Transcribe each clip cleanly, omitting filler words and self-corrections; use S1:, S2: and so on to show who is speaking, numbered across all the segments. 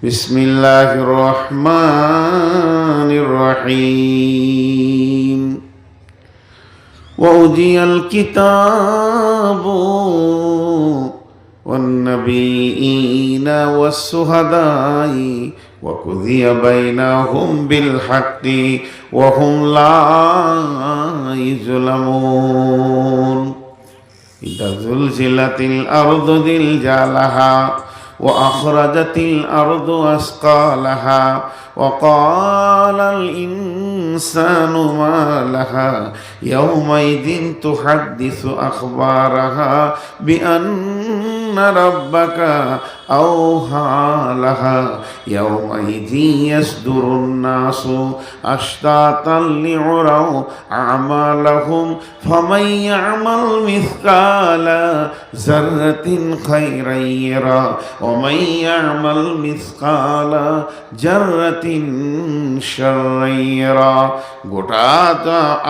S1: بسم الله الرحمن الرحيم وأوتي الكتاب والنبيين والشهداء وقضي بينهم بالحق وهم لا يظلمون إذا زلزلت الأرض زلزالها وأخرجت الأرض أثقالها وقال الإنسان ما لها يومئذ تحدث أخبارها بأن ربك أوحى لها يومئذ يصدر الناس أشتاتا ليروا أعمالهم فمن يعمل مثقال ذرة خيرا يره ومن يعمل مثقال ذرة شرا يره। গোটা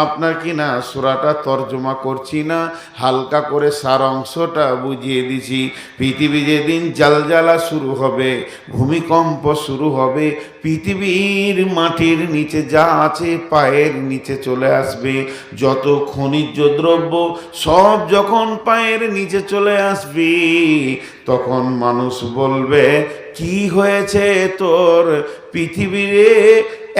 S1: আপনার কিনা সূরাটা তর্জমা করছি না, হালকা করে সার অংশটা বুঝিয়ে দিছি। পৃথিবী যেদিন জালজালা শুরু হবে, ভূমিকম্প শুরু হবে, পৃথিবীর মাটির নিচে যা আছে পায়ের নিচে চলে আসবে। যত খনিজ দ্রব্য সব যখন পায়ের নিচে চলে আসবে, তখন মানুষ বলবে কি হয়েছে তোর পৃথিবীরে,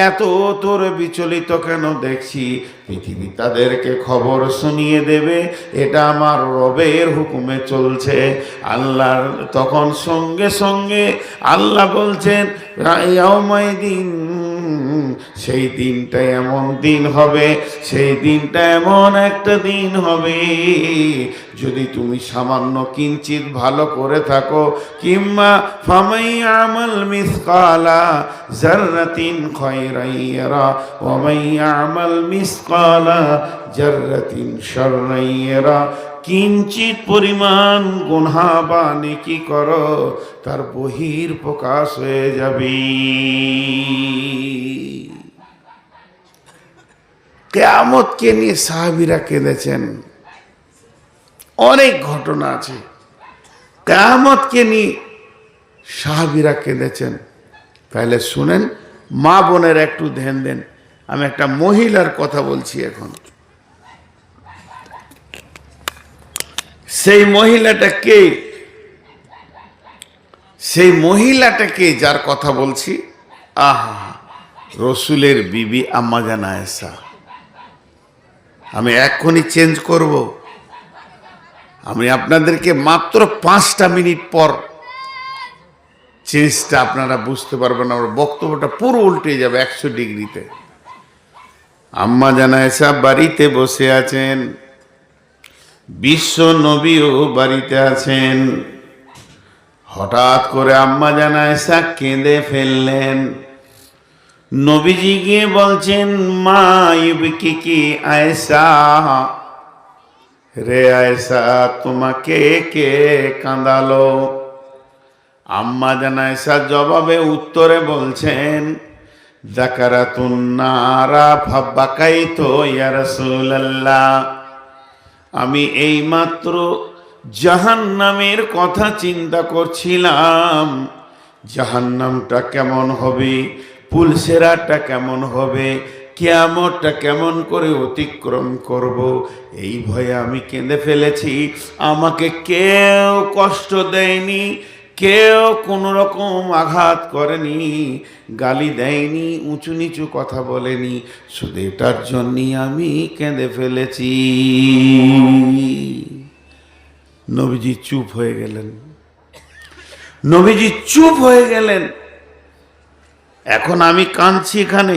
S1: এত তোর বিচলিত কেন দেখছি। পৃথিবী তাদেরকে খবর শুনিয়ে দেবে এটা আমার রবের হুকুমে চলছে। আল্লাহর তখন সঙ্গে সঙ্গে আল্লাহ বলছেন ইয়াউমাইদিন, সেই দিনটা এমন দিন হবে, সেই দিনটা এমন একটা দিন হবে, যদি তুমি সামান্য কিঞ্চিত ভালো করে থাকো, কিংবা ফামাই আমাল মিসকালা জাররাতিন খায়রান ইয়ারা ওয়া মান ইয়ামাল মিসকালা জাররাতিন শাররান ইয়ারা। কিঞ্চিত পরিমাণ গুনাহ বা নেকি করো, তার বহির প্রকাশ হয়ে যাবে। কিয়ামতকে নিয়ে সাহাবীরা কেঁদেছেন, অনেক ঘটনা আছে। কিয়ামতকে নিয়ে সাহাবীরা কেঁদেছেন। তাহলে শুনেন, মা বোনের একটু ধ্যান দেন। আমি একটা মহিলার কথা বলছি এখন। সেই মহিলাটা কে? সেই মহিলাটা কে যার কথা বলছি? আহা, রসুলের বিবি আম্মা জান আয়েশা। আমি এক্ষুনি চেঞ্জ করব। আমি আপনাদেরকে মাত্র 5টা মিনিট পর চেঞ্জটা আপনারা বুঝতে পারবেন, আমার বক্তব্যটা পুরো উল্টে যাবে 100 ডিগ্রিতে। আম্মা জান আয়েশা বাড়িতে বসে আছেন, বিশ্ব নবীও বাড়িতে আছেন। হঠাৎ করে আম্মা জান আয়েশা কেঁদে ফেললেন। নবীজি গিয়ে বলছেন, মা ইবকিকি আয়েশা, রে আয়েশা তোমাকে কে কাঁদালো? আম্মা জান আয়েশা জবাবে উত্তরে বলছেন, যাকারাতুন নারা ফাবাকাইতু ইয়া রাসূলুল্লাহ, আমি এইমাত্র জাহান্নামের কথা চিন্তা করছিলাম। জাহান্নামটা কেমন হবে, পুলসেরাটা কেমন হবে, কিয়ামতটা কেমন করে অতিক্রম করব, এই ভয়ে আমি কেঁদে ফেলেছি। আমাকে কেউ কষ্ট দেয়নি, কেউ কোনো রকম আঘাত করেনি, গালি দেয়নি, উঁচু নিচু কথা বলেনি, শুধু এটার জন্যই আমি কেঁদে ফেলেছি। নবীজি চুপ হয়ে গেলেন। নবীজি চুপ হয়ে গেলেন। এখন আমি কাঁদছি, এখানে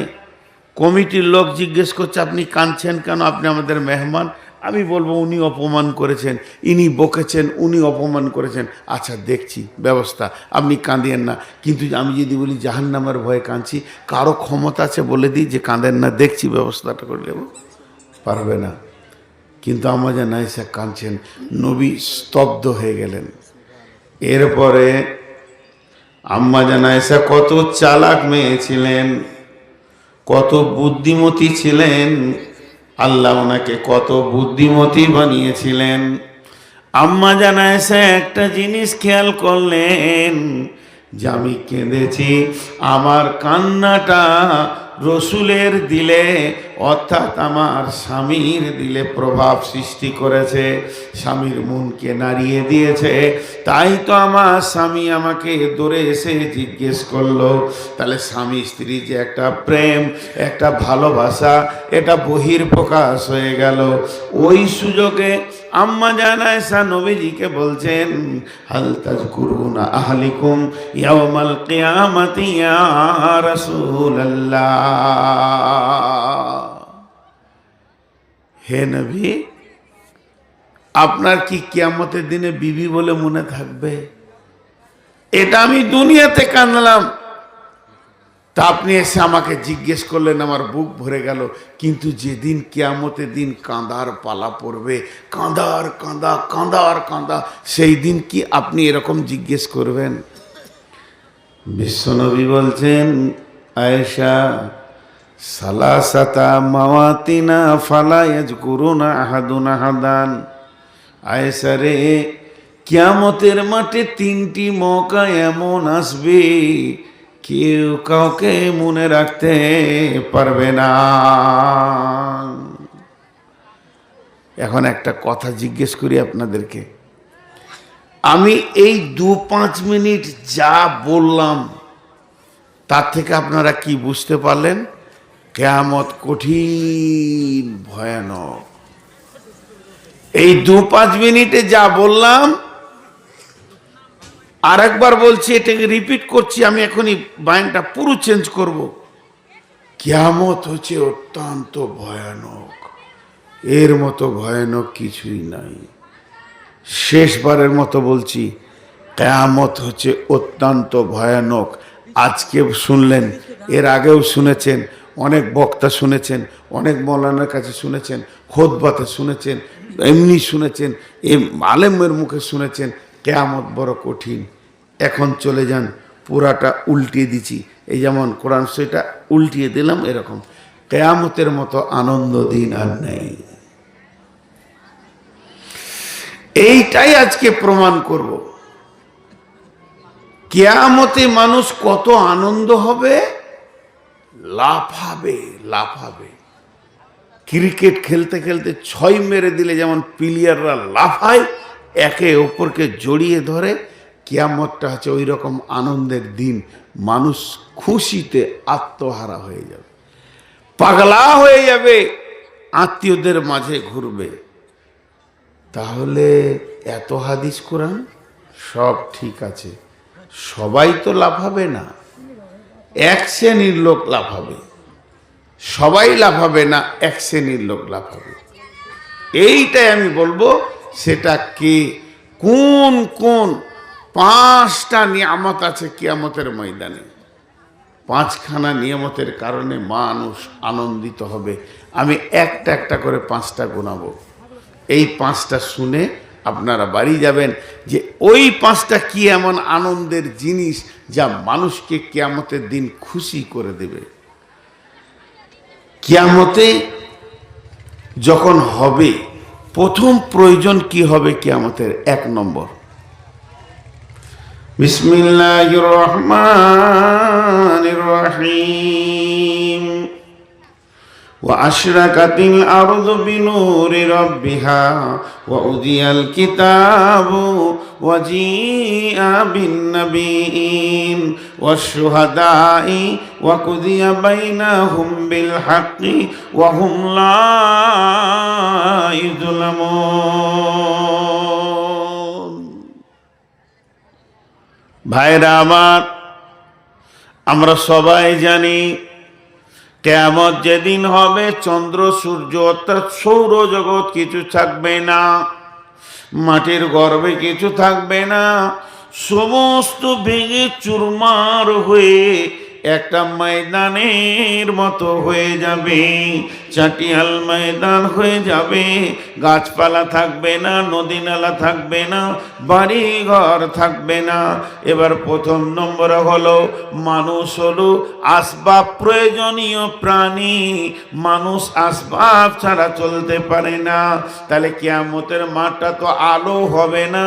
S1: কমিটির লোক জিজ্ঞেস করছে আপনি কাঁদছেন কেন, আপনি আমাদের মেহমান। আমি বলবো উনি অপমান করেছেন, ইনি বকেছেন, উনি অপমান করেছেন। আচ্ছা দেখছি ব্যবস্থা, আপনি কাঁদিয়েন না। কিন্তু আমি যদি বলি জাহান্নামের ভয়ে কাঁদছি, কারো ক্ষমতা আছে বলে দিই যে কাঁদেন না, দেখছি ব্যবস্থাটা করে দেব? পারবে না। কিন্তু আম্মা জান আয়েশা কাঁদছেন। নবী স্তব্ধ হয়ে গেলেন। এরপরে আম্মা জান আয়েশা কত চালাক মেয়ে ছিলেন, কত বুদ্ধিমতী ছিলেন, আল্লাহ ওনাকে কত বুদ্ধিমতী বানিয়েছিলেন। আম্মা জান আয়েশা একটা জিনিস খেয়াল করলেন, যে আমি কেঁদেছি, আমার কান্নাটা রসুলের দিলে অর্থাৎ আমার স্বামীর দিলে প্রভাব সৃষ্টি করেছে, স্বামীর মনকে নাড়িয়ে দিয়েছে। তাই তো আমার স্বামী আমাকে দৌড়ে এসে জিজ্ঞেস করলো। তাহলে স্বামী স্ত্রী যে একটা প্রেম, একটা ভালোবাসা, এটা বহির্প্রকাশ হয়ে গেল। ওই সুযোগে আম্মা জান আয়েশা নবীজিকে বলছেন, হাল তাযকুরুনা আহলিকুম ইয়াওমাল কিয়ামাতি ইয়া রাসূলুল্লাহ। হে নবী, আপনার কি কিয়ামতের দিনে বিবি বলে মনে থাকবে? এটা আমি দুনিয়াতে কাঁদলাম, তা আপনি এসে আমাকে জিজ্ঞেস করলেন, আমার বুক ভরে গেল। কিন্তু যেদিন কিয়ামতের দিন কাঁদার পালা পড়বে, কাঁদার কাঁদা কাঁদার কাঁদা, সেই দিন কি আপনি এরকম জিজ্ঞেস করবেন? বিশ্বনবী বলছেন, আয়েশা, সালাসাতা মাওয়াতিনা ফালা ইয়াজকুরুনা আহাদুন আহাদান। আয়েশা রে, কিয়ামতের মাঠে তিনটি মৌকা এমন আসবে, কেউ কাউকে মনে রাখতে পারবে না। এখন একটা কথা জিজ্ঞেস করি আপনাদেরকে, আমি এই 2-5 মিনিট যা বললাম তার থেকে আপনারা কি বুঝতে পারলেন? কিয়ামত কঠিন, ভয়ানক। এই 2-5 মিনিটে যা বললাম, আর একবার বলছি, এটাকে রিপিট করছি, আমি এখনই বায়ানটা পুরো চেঞ্জ করব। কিয়ামত হচ্ছে অত্যন্ত ভয়ানক, এর মতো ভয়ানক কিছুই নাই। শেষবারের মতো বলছি, কিয়ামত হচ্ছে অত্যন্ত ভয়ানক। আজকে শুনলেন, এর আগেও শুনেছেন, অনেক বক্তা শুনেছেন, অনেক মৌলানার কাছে শুনেছেন, খুতবাতে শুনেছেন, এমনি শুনেছেন, আলেমের মুখে শুনেছেন কিয়ামত বড় কঠিন। এখন চলে যান, পুরাটা উল্টিয়ে দিচ্ছি, এই যেমন কোরআন সেটা উল্টিয়ে দিলাম, এরকম কিয়ামতের মতো আনন্দ দিন আর নেই। এইটাই আজকে প্রমাণ করব। কিয়ামতে মানুষ কত আনন্দ হবে, লাফাবে লাফাবে। ক্রিকেট খেলতে খেলতে 6 মেরে দিলে যেমন প্লেয়াররা লাফায়, একে অপরকে জড়িয়ে ধরে, কিয়ামতটা হচ্ছে ওই রকম আনন্দের দিন। মানুষ খুশিতে আত্মহারা হয়ে যাবে, পাগলা হয়ে যাবে, আত্মীয়দের মাঝে ঘুরবে। তাহলে এত হাদিস কোরআন সব ঠিক আছে, সবাই তো লাফাবে না, এক শ্রেণীর লোক লাফাবে। সবাই লাফাবে না, এক শ্রেণীর লোক লাফাবে। এইটাই আমি বলবো, সেটা কি, কোন কোন 5টা নিয়ামত আছে কিয়ামতের ময়দানে। 5খানা নিয়ামতের কারণে মানুষ আনন্দিত হবে। আমি একটা একটা করে 5টা গোনাবো। এই 5টা শুনে আপনারা বাড়ি যাবেন যে ওই 5টা কি এমন আনন্দের জিনিস যা মানুষকে কিয়ামতের দিন খুশি করে দেবে। কিয়ামতে যখন হবে, প্রথম প্রয়োজন কি হবে কিয়ামতের? 1 নম্বর, বিসমিল্লাহির রহমানির রহিম। وأشرقت الأرض بنور ربها وأوذي الكتاب وجيء بالنبيين والشهداء وقضي بينهم بالحق وهم لا يظلمون। ভাইরা আমার, আমরা সবাই জানি কিয়ামত যেদিন হবে, চন্দ্র সূর্য অর্থাৎ সৌরজগৎ কিছু থাকবে না, মাটির গর্ভে কিছু থাকবে না, সমস্ত ভেঙে চুরমার হয়ে একটা ময়দানের মতো হয়ে যাবে, চাটিয়াল ময়দান হয়ে যাবে। গাছপালা থাকবে না, নদী নালা থাকবে না, বাড়ি ঘর থাকবে না। এবার প্রথম নম্বর হলো, মানুষ হলো আসবাব প্রয়োজনীয় প্রাণী, মানুষ আসবাব ছাড়া চলতে পারে না। তাহলে কিয়ামতের মাঠটা তো আলো হবে না,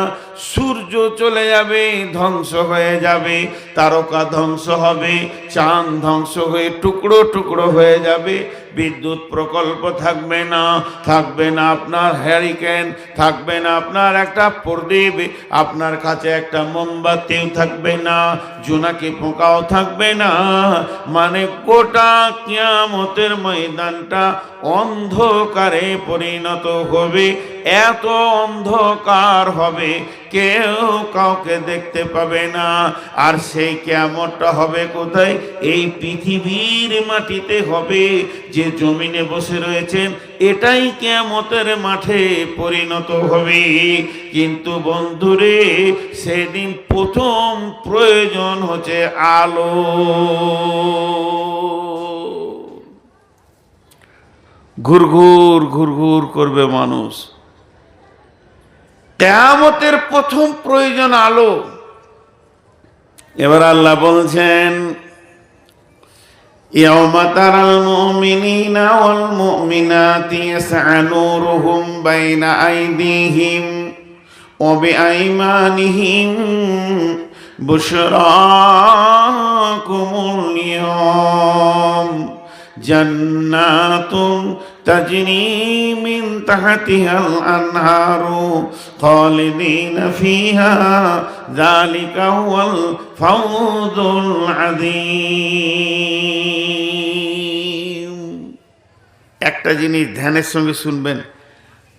S1: সূর্য সূর্য চলে যাবে, ধ্বংস হয়ে যাবে, তারকা ধ্বংস হবে, চাঁদ ধ্বংস হয়ে টুকরো টুকরো হয়ে যাবে, বিদ্যুৎ প্রকল্প থাকবে না, থাকবে না আপনার হ্যারিকেন, থাকবে না আপনার একটা প্রদীপ, আপনার কাছে একটা মোমবাতিও থাকবে না, জোনাকি পোকাও থাকবে না। মানে গোটা কিয়ামতের ময়দানটা অন্ধকারে পরিণত হবে। এত অন্ধকার হবে কেউ কাউকে দেখতে পাবে না। আর সেই কিয়ামতটা হবে কোথায়? এই পৃথিবীর মাটিতে হবে। যে জমিনে বসে রয়েছেন এটাই কিয়ামতের মাঠে পরিণত হবে। কিন্তু বন্ধুরে, সেদিন প্রথম প্রয়োজন হচ্ছে আলো। ঘুরঘুর ঘুরঘুর করবে মানুষ। কিয়ামতের প্রথম প্রয়োজন আলো। এবার আল্লাহ বলছেন, ইয়াওমা তারাল মুমিনিনা ওয়াল মুমিনাতি ইয়াসআ নূরুহুম বাইনা আইদিহিম ওয়া বিআইমানিহিম বুশরাকুমুল ইয়াওম জান্নাতুন তাজরি মিন তাহতিহাল আনহারু খালিদিনা ফিহা যালিকা হুয়াল ফাওজুল আযীম। একটা জিনিস ধ্যানের সঙ্গে শুনবেন,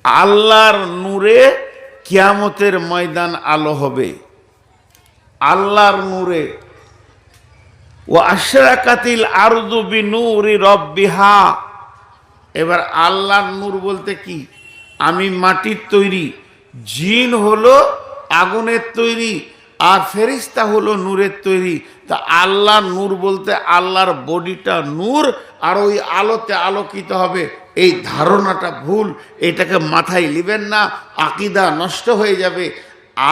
S1: আল্লাহর নূরে কিয়ামতের ময়দান আলো হবে। আল্লাহর নূরে। ওয়া আশরাকাতিল আরদু বিনূরি রাব্বিহা। এবার আল্লাহর নূর বলতে কি? আমি মাটির তৈরি, জিন হলো আগুনের তৈরি, আর ফেরেশতা হলো নূরের তৈরি। তা আল্লাহর নূর বলতে আল্লাহর বডিটা নূর, আর ওই আলোতে আলোকিত হবে। এই ধারণাটা ভুল, এটাকে মাথায় নেবেন না, আকীদা নষ্ট হয়ে যাবে।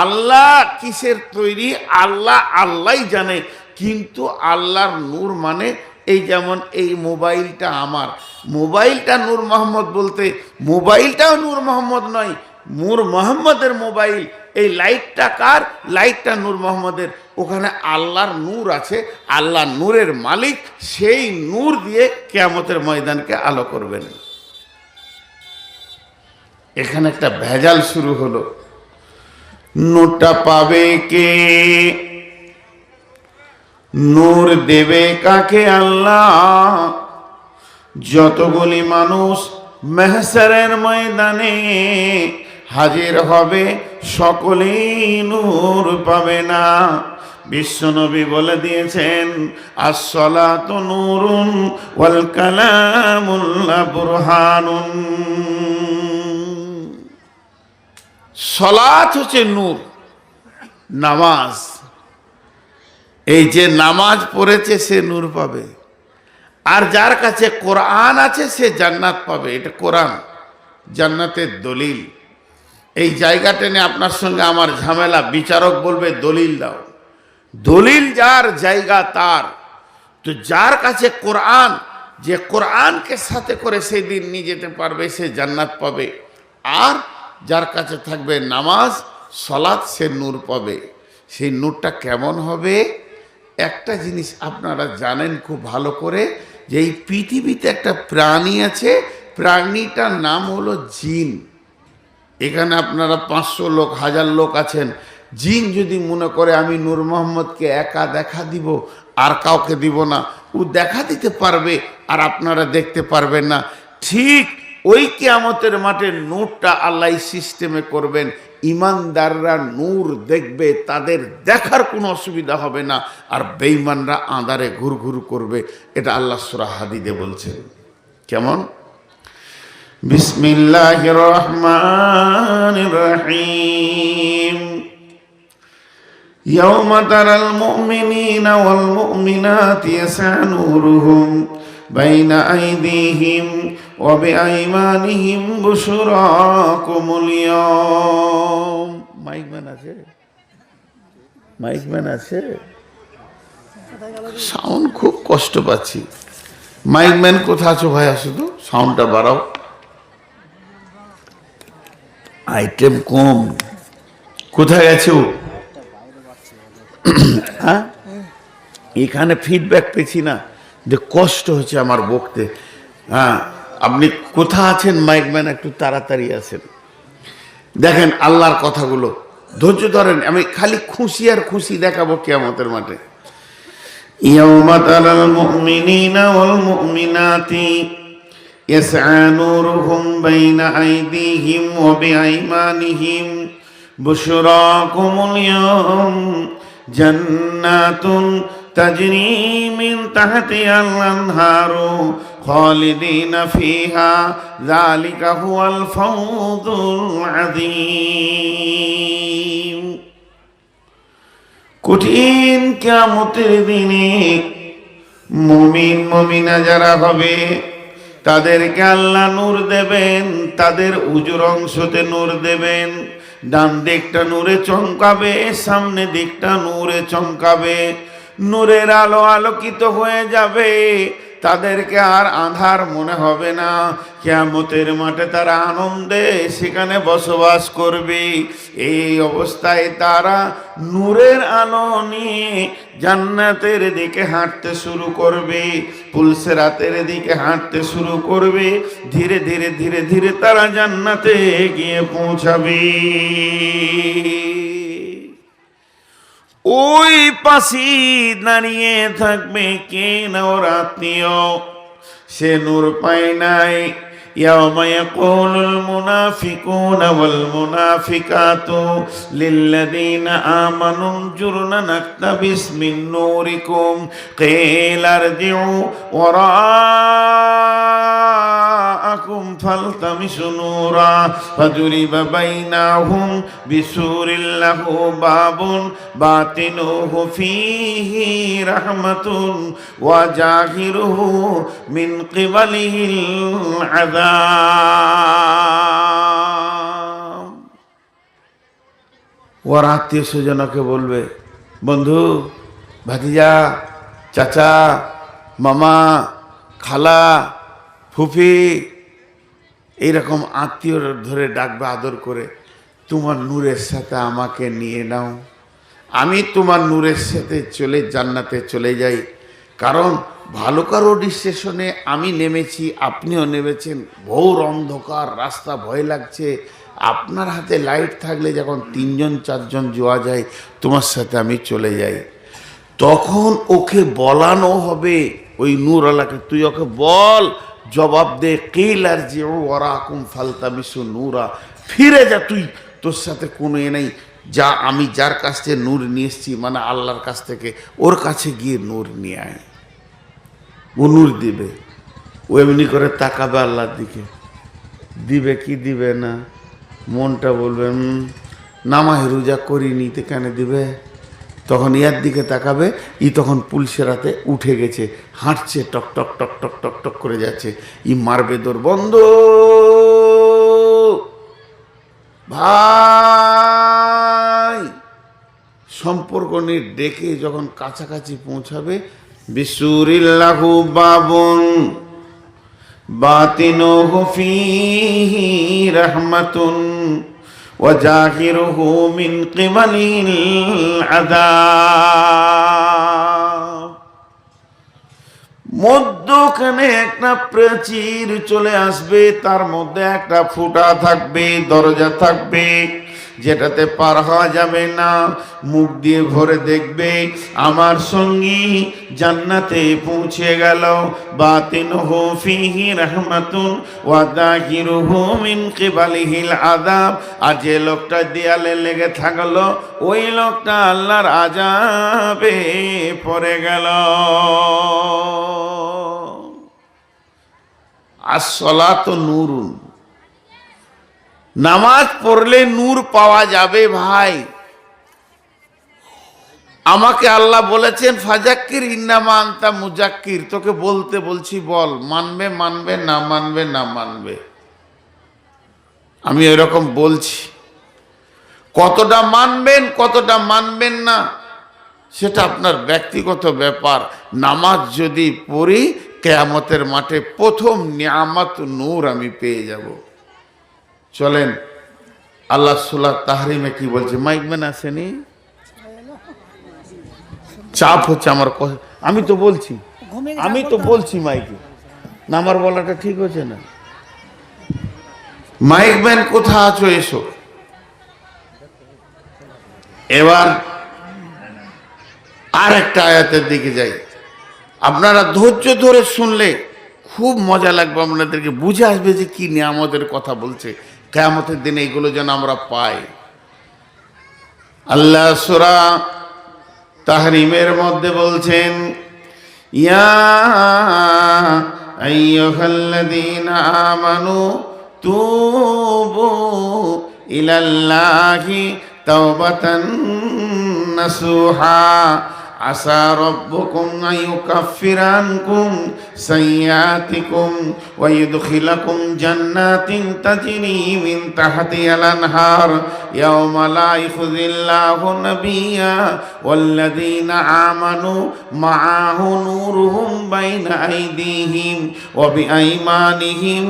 S1: আল্লাহ কিসের তৈরি আল্লাহ আল্লাহই জানে। কিন্তু আল্লাহর নূর মানে এই যেমন এই মোবাইলটা আমার, মোবাইলটা নূর মোহাম্মদ বলতে মোবাইলটাও নূর মোহাম্মদ নয়, নূর মোহাম্মদের মোবাইল। এই লাইটটা কার? লাইটটা নূর মোহাম্মদের। ওখানে আল্লাহর নূর আছে, আল্লাহ নূরের মালিক, সেই নূর দিয়ে কিয়ামতের ময়দানকে আলো করবেন। এখানে একটা ভেজাল শুরু হলো। নূরটা পাবে কে? নূর দেবে কাকে? আল্লাহ। যতগুলি মানুষ মেহশরের ময়দানে হাজির হবে সকলেই নূর পাবে না। বিশ্বনবী বলে দিয়েছেন, আস-সালাতু নূরুন ওয়াল কালামুল্লাহ বুরহানুন। সালাত হচ্ছে নূর, নামাজ। এই যে নামাজ পড়েছে সে নূর পাবে, আর যার কাছে কোরআন আছে সে জান্নাত পাবে। এটা কোরআন জান্নাতের দলিল। এই জায়গাটা নিয়ে আপনার সঙ্গে আমার ঝামেলা। বিচারক বলবে দলিল দাও, দলিল যার জায়গা তার। তো যার কাছে কোরআন, যে কোরআনকে সাথে করে সেই দিন নিয়ে যেতে পারবে সে জান্নাত পাবে। আর যার কাছে থাকবে নামাজ সালাত সে নূর পাবে। সেই নূরটা কেমন হবে? একটা জিনিস আপনারা জানেন খুব ভালো করে, যে এই পৃথিবীতে একটা প্রাণী আছে, প্রাণীটার নাম হলো জিন। এখানে আপনারা 500 লোক 1000 লোক আছেন। জিন যদি মনে করে আমি নূর মোহাম্মদকে একা দেখা দিব আর কাউকে দিব না, ও দেখা দিতে পারবে আর আপনারা দেখতে পারবেন না। ঠিক ওই কিয়ামতের মাঠে নূরটা আল্লাহ সিস্টেমে করবেন। ইমানদাররা নূর দেখবে, তাদের দেখার কোনো অসুবিধা হবে না। আর বেঈমানরা আঁধারে ঘুরঘুর করবে। এটা আল্লাহ সূরা হাদীদে বলছেন। কেমন? বিসমিল্লাহির রহমানির রহিম। ইয়াওমা তারাল মুমিনিনা ওয়াল মুমিনাতি ইয়াসআ নূরুহুম বাইনা আইদিহিম ওয়া বিআইমানিহিম বুশরাকুমুল ইয়াওম। মাইকম্যান আছে? মাইকম্যান আছে? সাউন্ড খুব কষ্ট পাচ্ছি। মাইকম্যান কোথায় আছো ভাই? আসো তো, সাউন্ডটা বাড়াও। আইটেম কম। কোথায় গেছে ও? হ্যাঁ, এখানে ফিডব্যাক পেয়েছি না যে কষ্ট হচ্ছে আমার বকতে। হ্যাঁ, আপনি কোথা আছেন মাইকম্যান, একটু তাড়াতাড়ি আসেন। দেখেন আল্লাহর কথাগুলো, ধৈর্য ধরেন, আমি খালি খুশি আর খুশি দেখাবো কিয়ামতের মাঠে। ইয়াউমা তারাল মুমিনিনা ওয়াল মুমিনাতি ইয়াসআ নূরুহুম বাইনা আইদিহিম ওয়া বিআইমানিহিম বুশরাকুমুল ইয়াওম জান্নাতুন তাজরি মিন তাহতিহাল আনহারু খালিদিনা ফিহা যালিকা হুয়াল ফাওজুল আযীম। কঠিন কিয়ামতের দিনে মুমিন মুমিনা যারা হবে তাদেরকে আল্লাহ নূর দেবেন, তাদের উজুর অংশতে নূর দেবেন। ডান দিকটা নূরে চমকাবে, সামনে দিকটা নূরে চমকাবে, নূরের আলো আলোকিত হয়ে যাবে, তাদেরকে আর আঁধার মনে হবে না। কিয়ামতের মাঠে তারা আনন্দে সেখানে বসবাস করবে। এই অবস্থায় তারা নূরের আলো নিয়ে জান্নাতের দিকে হাঁটতে শুরু করবে, পুলসিরাতের দিকে হাঁটতে শুরু করবে। ধীরে ধীরে ধীরে ধীরে তারা জান্নাতে গিয়ে পৌঁছাবে। ওই পাশে দাঁড়িয়ে থাকবে কে না ওর আত্মীয়, সে নূর পায় নাই। ইয়াওমা ইয়াকুলুল মুনাফিকুনা ওয়াল মুনাফিকাতু লিল্লাযীনা আমানু জুরনা নাকতাবিস মিন নূরিকুম কিলা ইরজিউ ওয়ারাআকুম ফালতামিসু নূরা ফাদুরিবা বাইনাহুম বিসুরিল লাহু বাবুন বাতিনুহু ফীহি রাহমাতুন ওয়া জাহিরুহু মিন কিবালিহিল আযাব। ওর আত্মীয় স্বজনকে বলবে, বন্ধু, ভাতিজা, চাচা, মামা, খালা, ফুফি, এইরকম আত্মীয় ধরে ডাকবে আদর করে, তোমার নূরের সাথে আমাকে নিয়ে নাও, আমি তোমার নূরের সাথে চলে জান্নাতে চলে যাই। কারণ ভালুকা রোড স্টেশনে আমি নেমেছি, আপনিও নেমেছেন, ঘোর অন্ধকার রাস্তা, ভয় লাগছে। আপনার হাতে লাইট থাকলে যখন 3জন 4জন যাওয়া যায়, তোমার সাথে আমি চলে যাই। তখন ওকে বলানো হবে, ওই নূরওয়ালাকে, তুই ওকে বল, জবাব দে, কিলা ইরজিউ ওয়ারাকুম ফালতামিসু নূরা, ফিরে যা তুই, তোর সাথে কোনো নেই, যা আমি যার কাছ থেকে নূর নিয়ে এসেছি, মানে আল্লাহর কাছ থেকে, ওর কাছে গিয়ে নূর নিয়ে আয়। ও নূর দিবে, ও এমনি করে তাকাবে আল্লাহর দিকে, দিবে কি দিবে না, মনটা বলবে নামাজ রোজা করিনি তো কেন দিবে। তখন ইয়ার দিকে তাকাবে, ই তখন পুলসিরাতে উঠে গেছে, হাঁটছে, টক টক টক টক টক টক করে যাচ্ছে। ই মারবে দৌড়, বন্ধ ভাই, সম্পর্ক নিয়ে ডেকে যখন কাছাকাছি পৌঁছাবে, বিসুরিল্লাহু বাবুন বাতিনুহু ফীহি রাহমাতুন ওয়া জাহিরুহু মিন কিবালিল আযাব। মধ্যখানে একটা প্রাচীর চলে আসবে, তার মধ্যে একটা ফুটা থাকবে, দরজা থাকবে, যেটাতে পার হওয়া যাবে না। মুখ দিয়ে ভরে দেখবে আমার সঙ্গী জান্নাতে পৌঁছে গেল। বাতিনুহু ফীহি রাহমাতুন ওয়া যাহিরুহু মিন কিবালিহিল আযাব। আর যে লোকটা দেয়ালে লেগে থাকলো, ওই লোকটা আল্লাহর আযাবে পড়ে গেল। আসসালাতু নূরুন, নামাজ পড়লে নূর পাওয়া যাবে ভাই। আমাকে আল্লাহ বলেছেন ফাজাক্কির ইন্নামা আনতা মুজাক্কির, তোকে বলতে বলছি বল, মানবে মানবে, না মানবে না মানবে। আমি এরকম বলছি, কতটা মানবেন কতটা মানবেন না সেটা আপনার ব্যক্তিগত ব্যাপার। নামাজ যদি পড়ি, কিয়ামতের মাঠে প্রথম নিয়ামত নূর আমি পেয়ে যাব। চলেন আল্লাহ সূরা তাহরিমে কি বলছে, মাইকম্যান আসেনি, চাপ হচ্ছে আমার আমি তো বলছি মাইকে না, আমার বলাটা ঠিক হচ্ছে না। মাইক ম্যান কোথা আছো, এসো। এবার আর একটা আয়াতের দিকে যাই, আপনারা ধৈর্য ধরে শুনলে খুব মজা লাগবে, আপনাদেরকে বুঝে আসবে যে কি নিয়ামতের কথা বলছে। কিয়ামতের দিনে এগুলো যেন আমরা পাই। আল্লাহ সূরা তাহরিমের মধ্যে বলছেন, ইয়া আইয়ুহাল্লাযীনা আমানু তুবু ইলাল্লাহি তাওবাতান নাসুহা আসা রাব্বুকুম আইয়ুকাফফিরা আনকুম সাইয়্যাতিকুম ওয়া ইউদখিলাকুম জান্নাতিন তাজরি মিন তাহতিহাল আনহার ইয়াওমা লা ইখযিল্লাহু নাবিয়্যা ওয়াল্লাযীনা আমানু মাআহু নূরুহুম বাইনা আইদিহিম ওয়া বিআইমানিহিম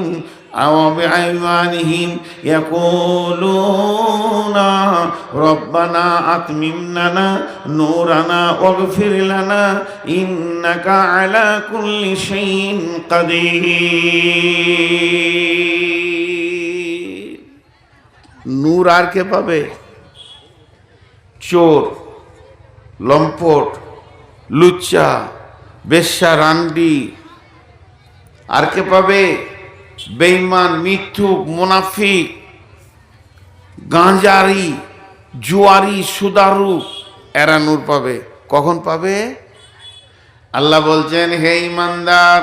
S1: وبأيمانهم يقولون ربنا أتمم لنا نورنا واغفر لنا إنك على كل شيء قدير। নূর আর কে পাবে? চোর, লম্পট, লুচ্চা, বেশ্যা, রান্ডি। আর কে পাবে? বেঈমান, মিথ্যুক, মুনাফিক, গাঁজারি, জুয়ারি, সুদারু, এরা নূর পাবে। কখন পাবে? আল্লাহ বলছেন, হে ঈমানদার,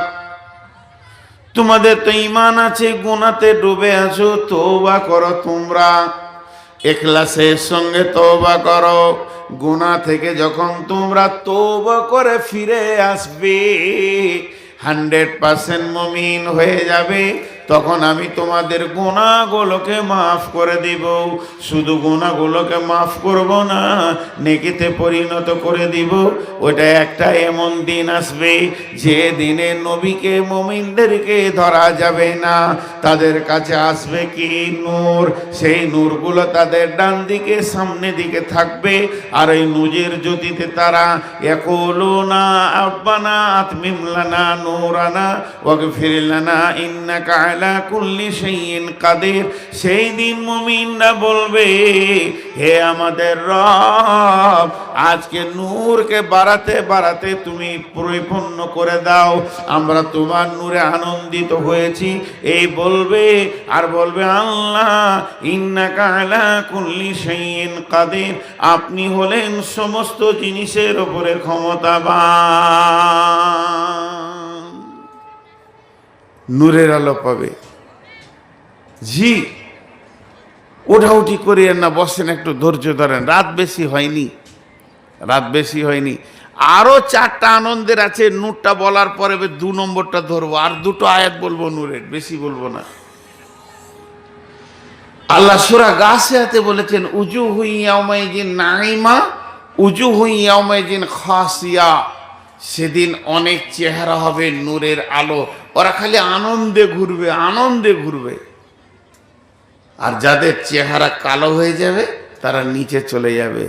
S1: তোমাদের তো ঈমান আছে, গুনাহতে ডুবে আছো, তওবা করো। তোমরা ইখলাসের সঙ্গে তওবা করো। গুনাহ থেকে যখন তোমরা তওবা করে ফিরে আসবে, 100% মুমিন হয়ে যাবে, তখন আমি তোমাদের গুনাহগুলোকে মাফ করে দিব। শুধু গুনাহগুলোকে মাফ করব না, নেকিতে পরিণত করে দিব। ওটা একটা এমন দিন আসবে যে দিনে নবীকে, মুমিনদেরকে ধরা যাবে না। তাদের কাছে আসবে কি? নূর। সেই নূরগুলো তাদের ডান দিকে, সামনে দিকে থাকবে। আর এই নূরের জ্যোতিতে তারা ইয়াকুলুনা আব্বানা আতমিম লানা নূরানা ওয়াগফির লানা ইন্নাকা আলা কুল্লি শাইইন কাদির। সেই দিন মুমিনরা বলবে, হে আমাদের রব, আজকে নূরকে বাড়াতে বাড়াতে তুমি পরিপূর্ণ করে দাও, আমরা তোমার নূরে আনন্দিত হয়েছি। এই বলবে, আর বলবে, আল্লাহ ইন্নাকা আলা কুল্লি শাইইন কাদির, আপনি হলেন সমস্ত জিনিসের উপরে ক্ষমতাবান। নূরের আলো পাবে। জি, ওঠাউঠি করিয়েন না, বসেন, একটু ধৈর্য ধরেন। রাত বেশি হয়নি। আরো 4টা আনন্দের আছে। নূরটা বলার পরে 2 নম্বরটা ধরবো, আর 2টো আয়াত বলবো নূরের, বেশি বলবো না। আল্লাহ সূরা গাসিয়াতে বলেছেন, উজুহু ইয়াওমাইযিন নাঈমা উজুহু ইয়াওমাইযিন খাসিয়া। সেদিন অনেক চেহারা হবে নূরের আলো, ওরা খালি আনন্দে ঘুরবে। আর যাদের চেহারা কালো হয়ে যাবে তারা নিচে চলে যাবে।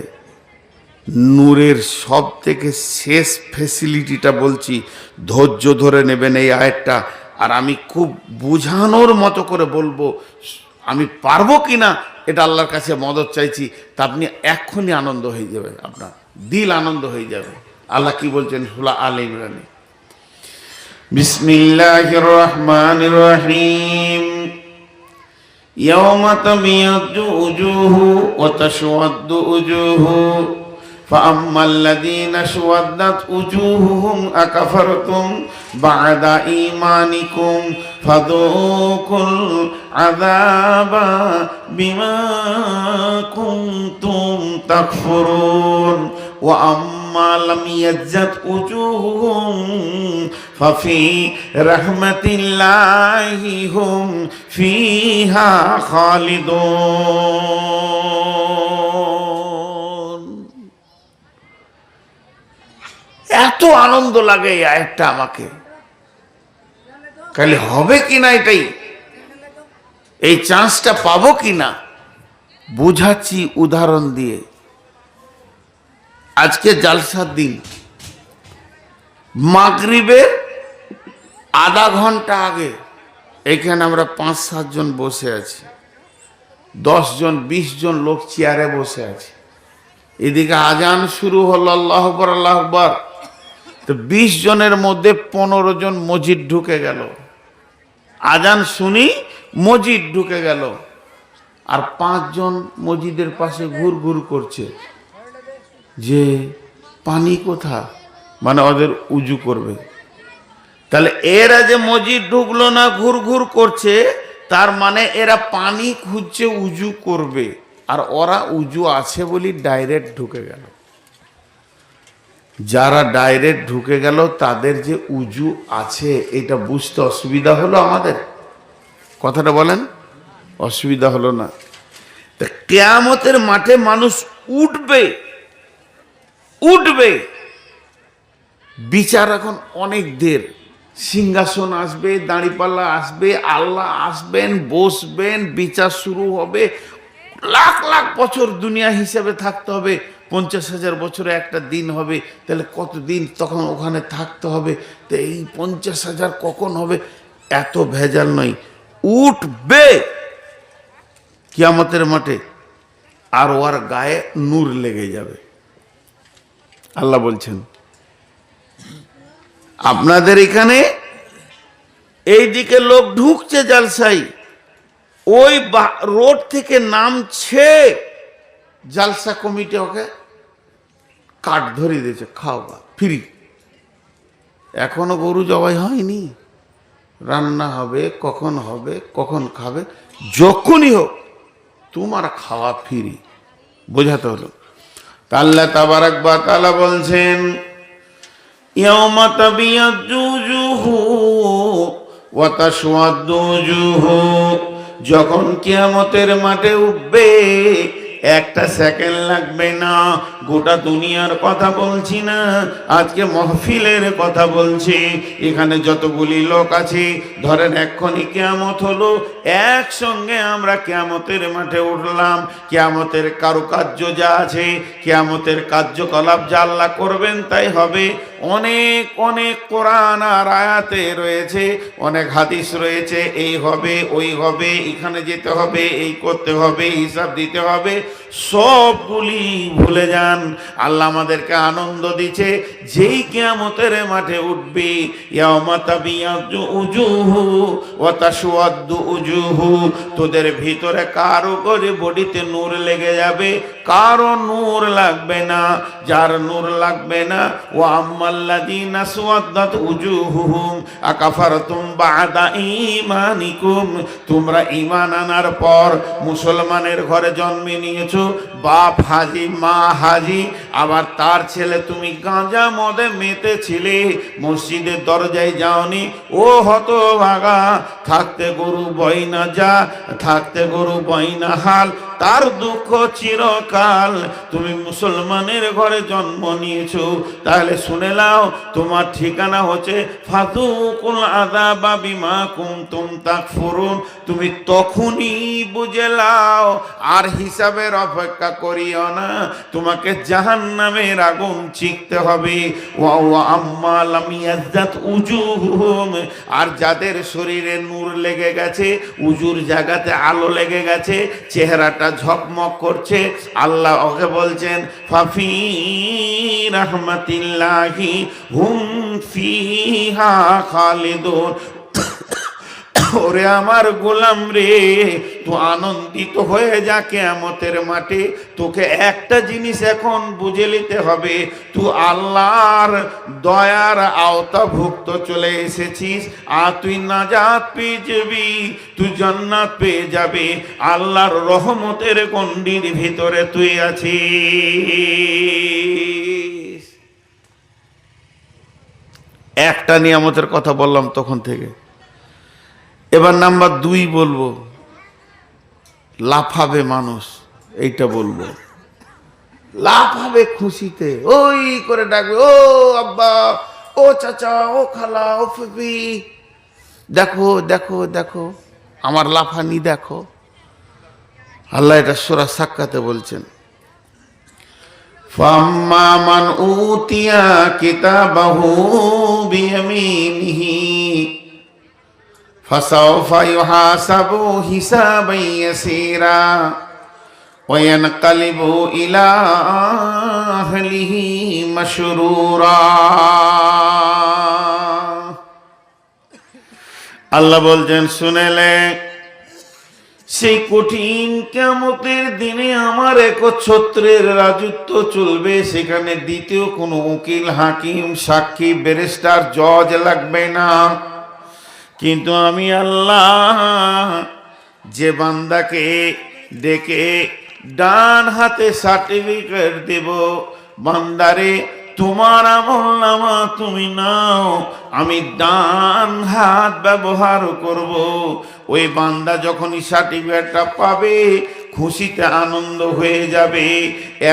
S1: নূরের সব থেকে শেষ ফেসিলিটিটা বলছি, ধৈর্য ধরে নেবেন এই আয়াতটা। আর আমি খুব বোঝানোর মতো করে বলবো, আমি পারবো কিনা এটা আল্লাহর কাছে মদত চাইছি। তা আপনি এক্ষুনি আনন্দ হয়ে যাবে, আপনার দিল আনন্দ হয়ে যাবে। আল্লাহ কি বলছেন সূরা আলে ইমরানে, বিসমিল্লাহির রহমানির রহিম, ইয়াওমা তাবিয়াদ্দু উজুহু ওয়া তাসওয়াদ্দু উজুহু فأما الذين اسودت وجوههم أكفرتم بعد إيمانكم فذوقوا العذاب بما كنتم تكفرون وأما لم يزد وجوههم ففي رحمة الله هم فيها خالدون। এত আনন্দ লাগে এই আয়াতটা আমাকে, খালি হবে কিনা এটাই, এই চান্সটা পাবো কিনা বুঝাচ্ছি উদাহরণ দিয়ে। আজকে জালসার দিন, মাগরিবের আধা ঘন্টা আগে এখানে আমরা 5-7 জন বসে আছি, 10 জন 20 জন লোক চেয়ারে বসে আছে। এদিকে আজান শুরু হলো, আল্লাহু আকবার আল্লাহু আকবার। তো 20 জনের মধ্যে 15 জন মসজিদ ঢুকে গেল, আজান শুনি মসজিদ ঢুকে গেল। আর 5 জন মসজিদের পাশে ঘুর ঘুর করছে যে পানি কোথা, মানে ওদের উজু করবে। তাহলে এরা যে মসজিদ ঢুকলো না, ঘুর ঘুর করছে, তার মানে এরা পানি খুঁজছে উজু করবে, আর ওরা উজু আছে বলি ডাইরেক্ট ঢুকে গেল। যারা ডাইরেক্ট ঢুকে গেল তাদের যে উজু আছে এটা বুঝতে অসুবিধা হলো আমাদের? কথাটা বলেন, অসুবিধা হলো না? তা কিয়ামতের মাঠে মানুষ উঠবে, উঠবে, বিচার এখন অনেক দের, সিংহাসন আসবে, দাঁড়িপাল্লা আসবে, আল্লাহ আসবেন, বসবেন, বিচার শুরু হবে। লাখ লাখ বছর দুনিয়া হিসাবে থাকতে হবে, 50,000 বছরে একটা দিন হবে, তাহলে কতদিন তখন ওখানে থাকতে হবে। তো এই 50,000 কখন হবে? এত ভেজাল নয়, উঠবে কিয়ামতের মাঠে, আর ওর গায়ে নূর লেগে যাবে। আল্লাহ বলছেন আপনাদের এখানে এইদিকে লোক ঢুকছে জালসাই, ওই রোড থেকে নামছে, জালসা কমিটি ওকে কাঠ ধরিয়ে দিয়েছে, খাও বা ফ্রি। এখনো গরু জবাই হয়নি, রান্না হবে, কখন খাবে, যখনই হোক তোমার খাওয়া ফ্রি। বোঝাতে হলো। আল্লাহ তাবারাক ওয়া তাআলা বলছেন ইয়াউমা তাবিয়াজ্জু উজুহু ওয়া তাসওয়াদ্দু উজুহু, যখন কিয়ামতের মাঠে উঠবে একটা সেকেন্ড লাগবে না। গোটা দুনিয়ার কথা বলছি না, আজকে মাহফিলের কথা বলছি। এখানে যতগুলি লোক আছে, ধরেন এক্ষুনি কিয়ামত হলো, একসঙ্গে আমরা কিয়ামতের মাঠে উঠলাম। কিয়ামতের কারুকার্য যা আছে, কিয়ামতের কার্যকলাপ যা আল্লাহ করবেন তাই হবে। অনেক অনেক কোরআন আর আয়াতে রয়েছে, অনেক হাদিস রয়েছে, এই হবে, ওই হবে, এখানে যেতে হবে, এই করতে হবে, হিসাব দিতে হবে। সবগুলি ভুলে যান। আল্লাহ আমাদেরকে আনন্দ দিচ্ছে, যেই কিয়ামতের মাঠে উঠবে, ইয়াউমা তাবিয়াজ্জু উজুহু ওয়া তাসওয়াদ্দু উজুহু, তোদের ভিতরে কারো করে বডিতে নূর লেগে যাবে, কারো নূর লাগবে না। যার নূর লাগবে না, ওয়া আম্মাল্লাযীনা আসওয়াদ্দাত উজুহুহুম আকাফারতুম বা'দা ঈমানিকুম, তোমরা ঈমান আনার পর মুসলমানের ঘরে জন্ম নিয়েছো, বাপ হাজি মা হাজি, আবার তার ছেলে তুমি গাঁজা মদে মেতেছিলে, মসজিদের দরজায় যাওনি, ও হতভাগা, থাকতে গরু বইনা যা, থাকতে গরু বইনা হাল, তার দুঃখ চিরকাল। তুমি মুসলমানের ঘরে জন্ম নিয়েছো, তাহলে শুনে নাও, তোমার ঠিকানা হচ্ছে ফাযুকুল আযাবা বিমা কুনতুম তাকফুরুন। তুমি তখনই বুঝে নাও, আর হিসাবের অপেক্ষা করিও না, তোমাকে জাহান্নামের আগুন চিখতে হবে। ওয়া আম্মা লাম ইয়াজ্জাত উজুহুম, আর যাদের শরীরে নূর লেগে গেছে, উজুর জায়গাতে আলো লেগে গেছে, চেহারাটা ঝকমক করছে, আল্লাহ ওকে বলছেন ফাফি রাহমাতিল্লাহি হুম ফিহা খালিদুন। ওরে আমার গোলাম রে, তো আনন্দিত হয়ে যা কিয়ামতের মাঠে। তোকে একটা জিনিস এখন বুঝে নিতে হবে, তুই আল্লাহর দয়ার আওতাভুক্ত চলে এসেছিস, আর তুই নাজাত পেয়ে যাবি, তুই জান্নাত পেয়ে যাবে। আল্লাহর রহমতের গণ্ডির ভিতরে তুই আছিস। একটা নিয়ামতের কথা বললাম তখন থেকে। এবার নাম্বার 2 বলবো, লাফাবে মানুষ, এইটা বলবো। লাফাবে খুশিতে, ওই করে ডাকবে, ও আব্বা, ও চাচা, ও খালা, ও ফুফি, দেখো দেখো দেখো আমার লাফানি দেখো। আল্লাহ এটা সূরা সাক্কাতে বলছেন, ফাম্মা মান উতিয়া কিতাবাহু বিয়ামিনিহি ফাসাওফা ইউহাসাবু হিসাবান ইয়াসীরা ওয়া ইয়ানকালিবু ইলা আহলিহি মাশরুরা। আল্লাহ বলছেন, শুনেলে সেই কঠিন কিয়ামতের দিনে আমার একচ্ছত্রের রাজত্ব চলবে। সেখানে দ্বিতীয় কোনো উকিল, হাকিম, সাক্ষী, ব্যারিস্টার, জজ লাগবে না। কিন্তু আমি আল্লাহ যে বান্দাকে ডেকে ডান হাতে সার্টিফিকেট দেব, বান্দারে তোমার আমলনামা তুমি নাও, আমি ডান হাত ব্যবহার করব। ওই বান্দা যখনই সার্টিফিকেটটা পাবে খুশিতে আনন্দ হয়ে যাবে,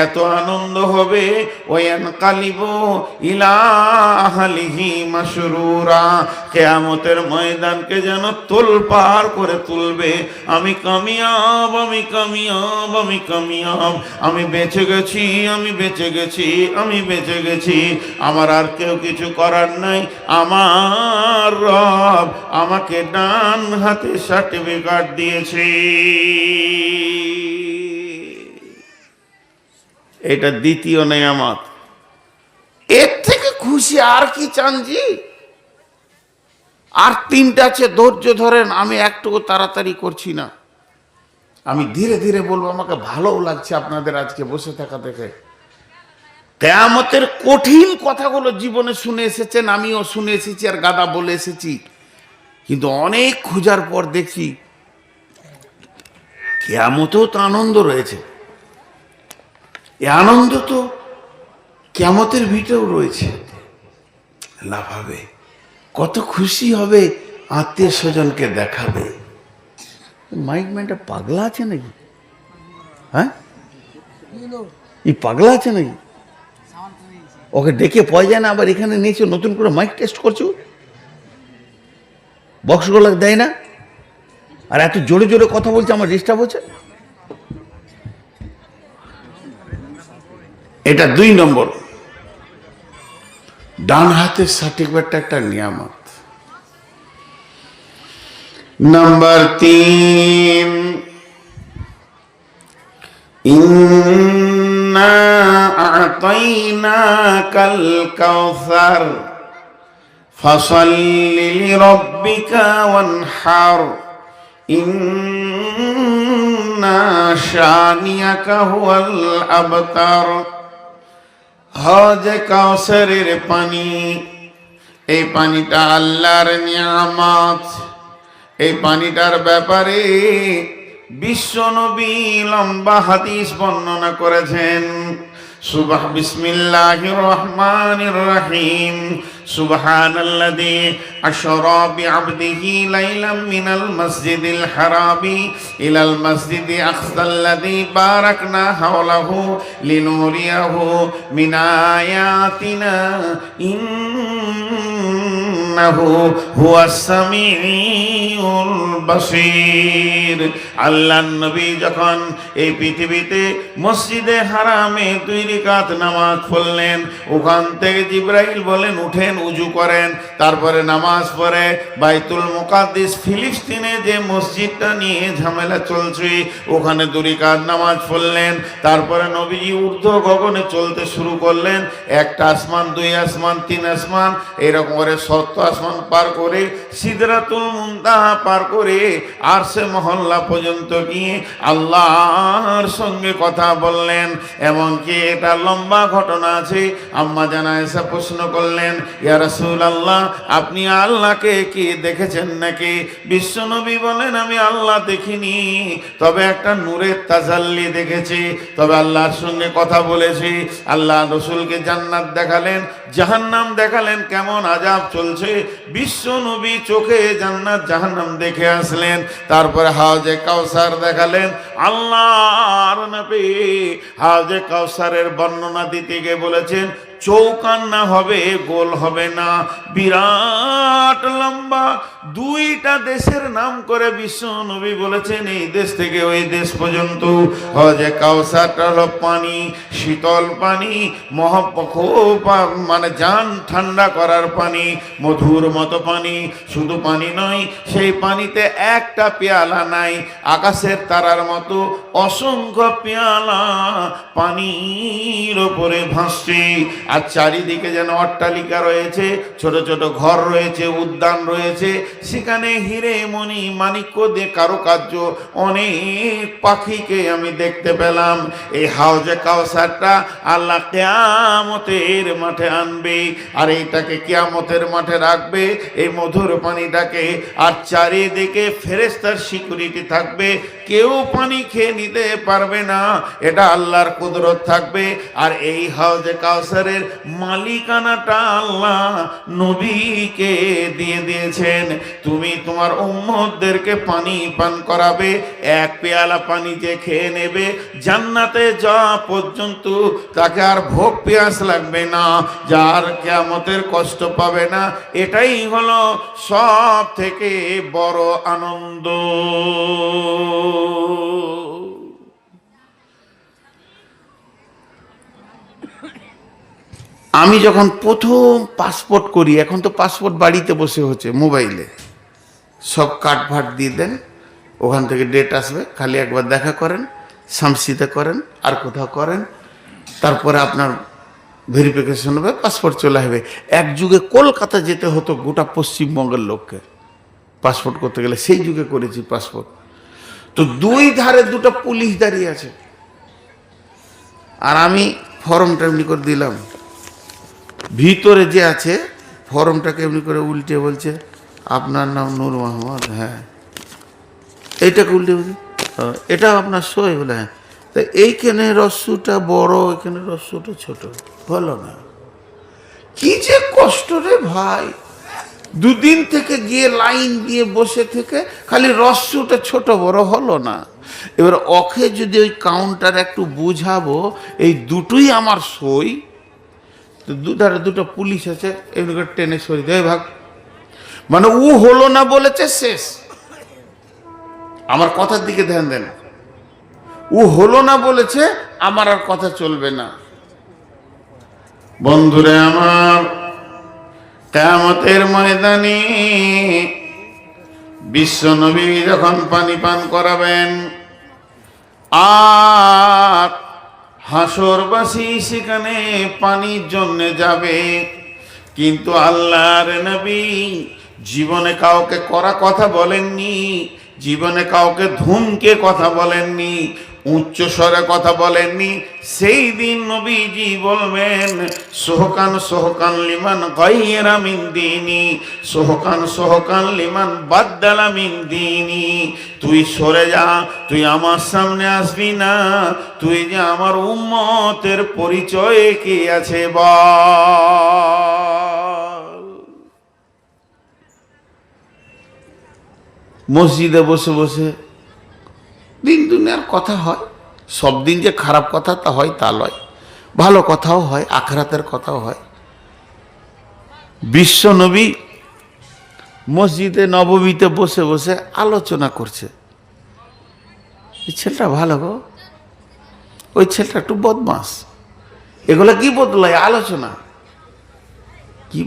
S1: এত আনন্দ হবে ওয়ানকালিবু ইলা আহলিহি মাশরুরা, কিয়ামতের ময়দানকে যেন তোলপাড় করে তুলবে। আমি কামিয়াব, আমি কামিয়াব, আমি কামিয়াব, আমি বেঁচে গেছি, আমি বেঁচে গেছি, আমি বেঁচে গেছি। আমার আর কেউ কিছু করার নাই। আমার রব আমাকে ডান হাতে সার্টিফিকেট দিয়েছে। এটা দ্বিতীয় নেয়ামত। এর থেকে খুশি আর কি চান জি? আর তিনটা আছে, ধৈর্য ধরেন। আমি একটু তাড়াতাড়ি করছি না, আমি ধীরে ধীরে বলবো। আমাকে ভালোও লাগছে আপনাদের আজকে বসে থাকা দেখে। কিয়ামতের কঠিন কথাগুলো জীবনে শুনে এসেছেন, আমিও শুনে এসেছি আর গাদা বলে এসেছি, কিন্তু অনেক খোঁজার পর দেখছি কিয়ামতেও তো আনন্দ রয়েছে। এ আনন্দ তো কিয়ামতের ভিতরেও রয়েছে। লাভ হবে, কত খুশি হবে, আত্মীয় স্বজনকে দেখাবে। মাইক ম্যানটা পাগলা আছে নাকি? হ্যাঁ, এই পাগলা আছে নাকি? ওকে ডেকে পাওয়া যায় না, আবার এখানে নিয়েছো নতুন করে মাইক টেস্ট করছো, বক্সগুলো দেয় না, আর এত জোরে জোরে কথা বলছে, আমার ডিস্টার্ব হচ্ছে। এটা 2 নম্বর। ডান হাতের সার্টিফিকেটটা একটা নিয়ামত। নাম্বার 3, ইন্না আ'তাইনাকাল কাউসার ফাসাল্লি লিরাব্বিকা ওয়ানহার ইন্না শানিয়াকা হুয়াল আবতার। হজে কাউসারের পানি, এই পানিটা আল্লাহর নিয়ামত। এই পানিটার ব্যাপারে বিশ্বনবী লম্বা হাদিস বর্ণনা করেছেন। বিসমিল্লাহির রহমানির রহিম। সুবহানাল্লাযী আশরা বিআবদিহি লাইলাম মিনাল মাসজিদিল হারামি ইলাল মাসজিদি আকসাল্লাযী বারাকনা হাওলাহু লিনুরিয়াহু মিন আয়াতিনা ইন্নাহু হুয়াস সামিউল বাসীর। আল্লাহর নবী যখন এই পৃথিবীতে মসজিদে হারামে 2 রাকাত নামাজ পড়লেন, ওখান থেকে জিবরাইল বলেন উঠেন, উজু করেন, তারপরে নামাজ পড়ে বাইতুল মুকাদ্দিস ফিলিস্তিনে যে মসজিদটা নিয়ে ঝামেলা চলছে ওখানে 2 রাকাত নামাজ পড়লেন। তারপরে নবীজি ঊর্ধ্ব গগনে চলতে শুরু করলেন। 1 আসমান, 2 আসমান, 3 আসমান, এরকম করে 7 আসমান পার করে সিদরাতুল মুনতাহা পার করে আরশে মহল্লা পর্যন্ত গিয়ে আল্লাহর সঙ্গে কথা বললেন। এমনকি এটা লম্বা ঘটনা আছে। আম্মা জান আয়েশা প্রশ্ন করলেন, ইয়া রাসূলুল্লাহ, আপনি আল্লাহকে কি দেখেছেন নাকি? বিশ্বনবী বলেন, আমি আল্লাহ দেখিনি, তবে একটা নূরের তাজাল্লি দেখেছি, তবে আল্লাহর সঙ্গে কথা বলেছি। আল্লাহ রাসূলকে জান্নাত দেখালেন, জাহান্নাম দেখালেন, কেমন আযাব চলছে। বিশ্বনবী চোখে জান্নাত জাহান্নাম দেখে আসলেন। তারপরে হাউজে কাউসার দেখালেন। আল্লাহর নবী হাউজে কাউসারের বর্ণনা দিতে গিয়ে বলেছেন, চৌকান্না হবে, গোল হবে না, বিরাট লম্বা। দুইটা দেশের নাম করে বিশ্ব নবী বলেছেন এই দেশ থেকে ওই দেশ পর্যন্ত। হজে কাউসারটা হলো পানি, শীতল পানি, মানে জান ঠান্ডা করার পানি, মধুর মতো পানি। শুধু পানি নয়, সেই পানিতে একটা পেয়ালা নাই, আকাশের তারার মতো অসংখ্য পেয়ালা পানির ওপরে ভাসছে। আর চারিদিকে যেন অট্টালিকা রয়েছে, ছোট ছোট ঘর রয়েছে, উদ্যান রয়েছে, সেখানে হিরে মণি মাণিক্য দিয়ে কারুকার্য। অনেক পাখিকে আমি দেখতে পেলাম। এই হাউজে কাউসারটা আল্লাহ কিয়ামতের মাঠে আনবে, আর এইটাকে কিয়ামতের মাঠে রাখবে, এই মধুর পানিটাকে। আর চারিদিকে ফেরেশতার সিকিউরিটি থাকবে, কেউ পানি খেয়ে নিতে পারবে না, এটা আল্লাহর কুদরত থাকবে। আর এই হাউজে কাউসারের মালিকানাটা আল্লাহ নবীকে দিয়ে দিয়েছেন। তুমি তোমার উম্মতদেরকে পানি পান করাবে, এক পেয়ালা পানি যে খেয়ে নেবে, জান্নাতে যাওয়া পর্যন্ত তাকে আর ভোগ পেয়াস লাগবে না, যার কিয়ামতের কষ্ট পাবে না। এটাই হলো সব থেকে বড় আনন্দ। আমি যখন প্রথম পাসপোর্ট করি, এখন তো পাসপোর্ট বাড়িতে বসে হচ্ছে, মোবাইলে সব কাট ফাট দিয়ে দেন, ওখান থেকে ডেট আসবে, খালি একবার দেখা করেন, শামসিতে করেন আর কোথাও করেন, তারপরে আপনার ভেরিফিকেশন হবে, পাসপোর্ট চলে আসবে। এক যুগে কলকাতা যেতে হতো গোটা পশ্চিমবঙ্গের লোককে পাসপোর্ট করতে গেলে, সেই যুগে করেছি পাসপোর্ট। তো দুই ধারে দুটো পুলিশ দাঁড়িয়ে আছে, আর আমি ফর্মটা এমনি করে দিলাম, ভিতরে যে আছে ফর্মটাকে এমনি করে উল্টে বলছে আপনার নাম নূর মোহাম্মদ, হ্যাঁ। এইটাকে উল্টে বলছি এটা আপনার সই, বলে হ্যাঁ। তা এইখানে রস্যুটা বড়, এখানে রস্যুটা ছোট, হলো না। কি যে কষ্ট রে ভাই, দুদিন থেকে গিয়ে লাইন দিয়ে বসে থেকে খালি রস্যুটা ছোট বড় হলো না। এবার ওকে যদি ওই কাউন্টার একটু বুঝাবো এই দুটোই আমার সই, তো দুধারে দুটো পুলিশ আছে, এমনি করে টেনে সরিয়ে দেয় ভাগ, মানে ও হলো না বলেছে শেষ। আমার কথার দিকে ধ্যান দেন, ও হলো না বলেছে, আমার আর কথা চলবে না। বন্ধুরে আমার, কিয়ামতের ময়দানে বিশ্ব নবী যখন পানি পান করাবেন, আর হাসরবাসী সেখানে পানির জন্য যাবে, কিন্তু আল্লাহর নবী জীবনে কাউকে কড়া কথা বলেননি, জীবনে কাউকে ধুমকে কথা বলেননি, উচ্চ স্বরে কথা বলেননি। সেই দিন নবীজি বলবেন সোহকান সোহকান লিমান গায়রা মিন দীনি, সোহকান সোহকান লিমান বাদদালা মিন দীনি। তুই সরে যা, তুই আমার সামনে আসবি না, তুই যে আমার উম্মতের পরিচয় কি আছে বল। মসজিদে বসে বসে দিন দুনিয়ার কথা হয়, সব দিন যে খারাপ কথা তা হয় তা নয়, ভালো কথাও হয়, আখিরাতের কথাও হয়। বিশ্ব নবী মসজিদে নববীতে বসে বসে আলোচনা করছে, এই ছেলেটা ভালো গো, ওই ছেলেটা একটু বদমাস, এগুলো কি বদলায় আলোচনা, কি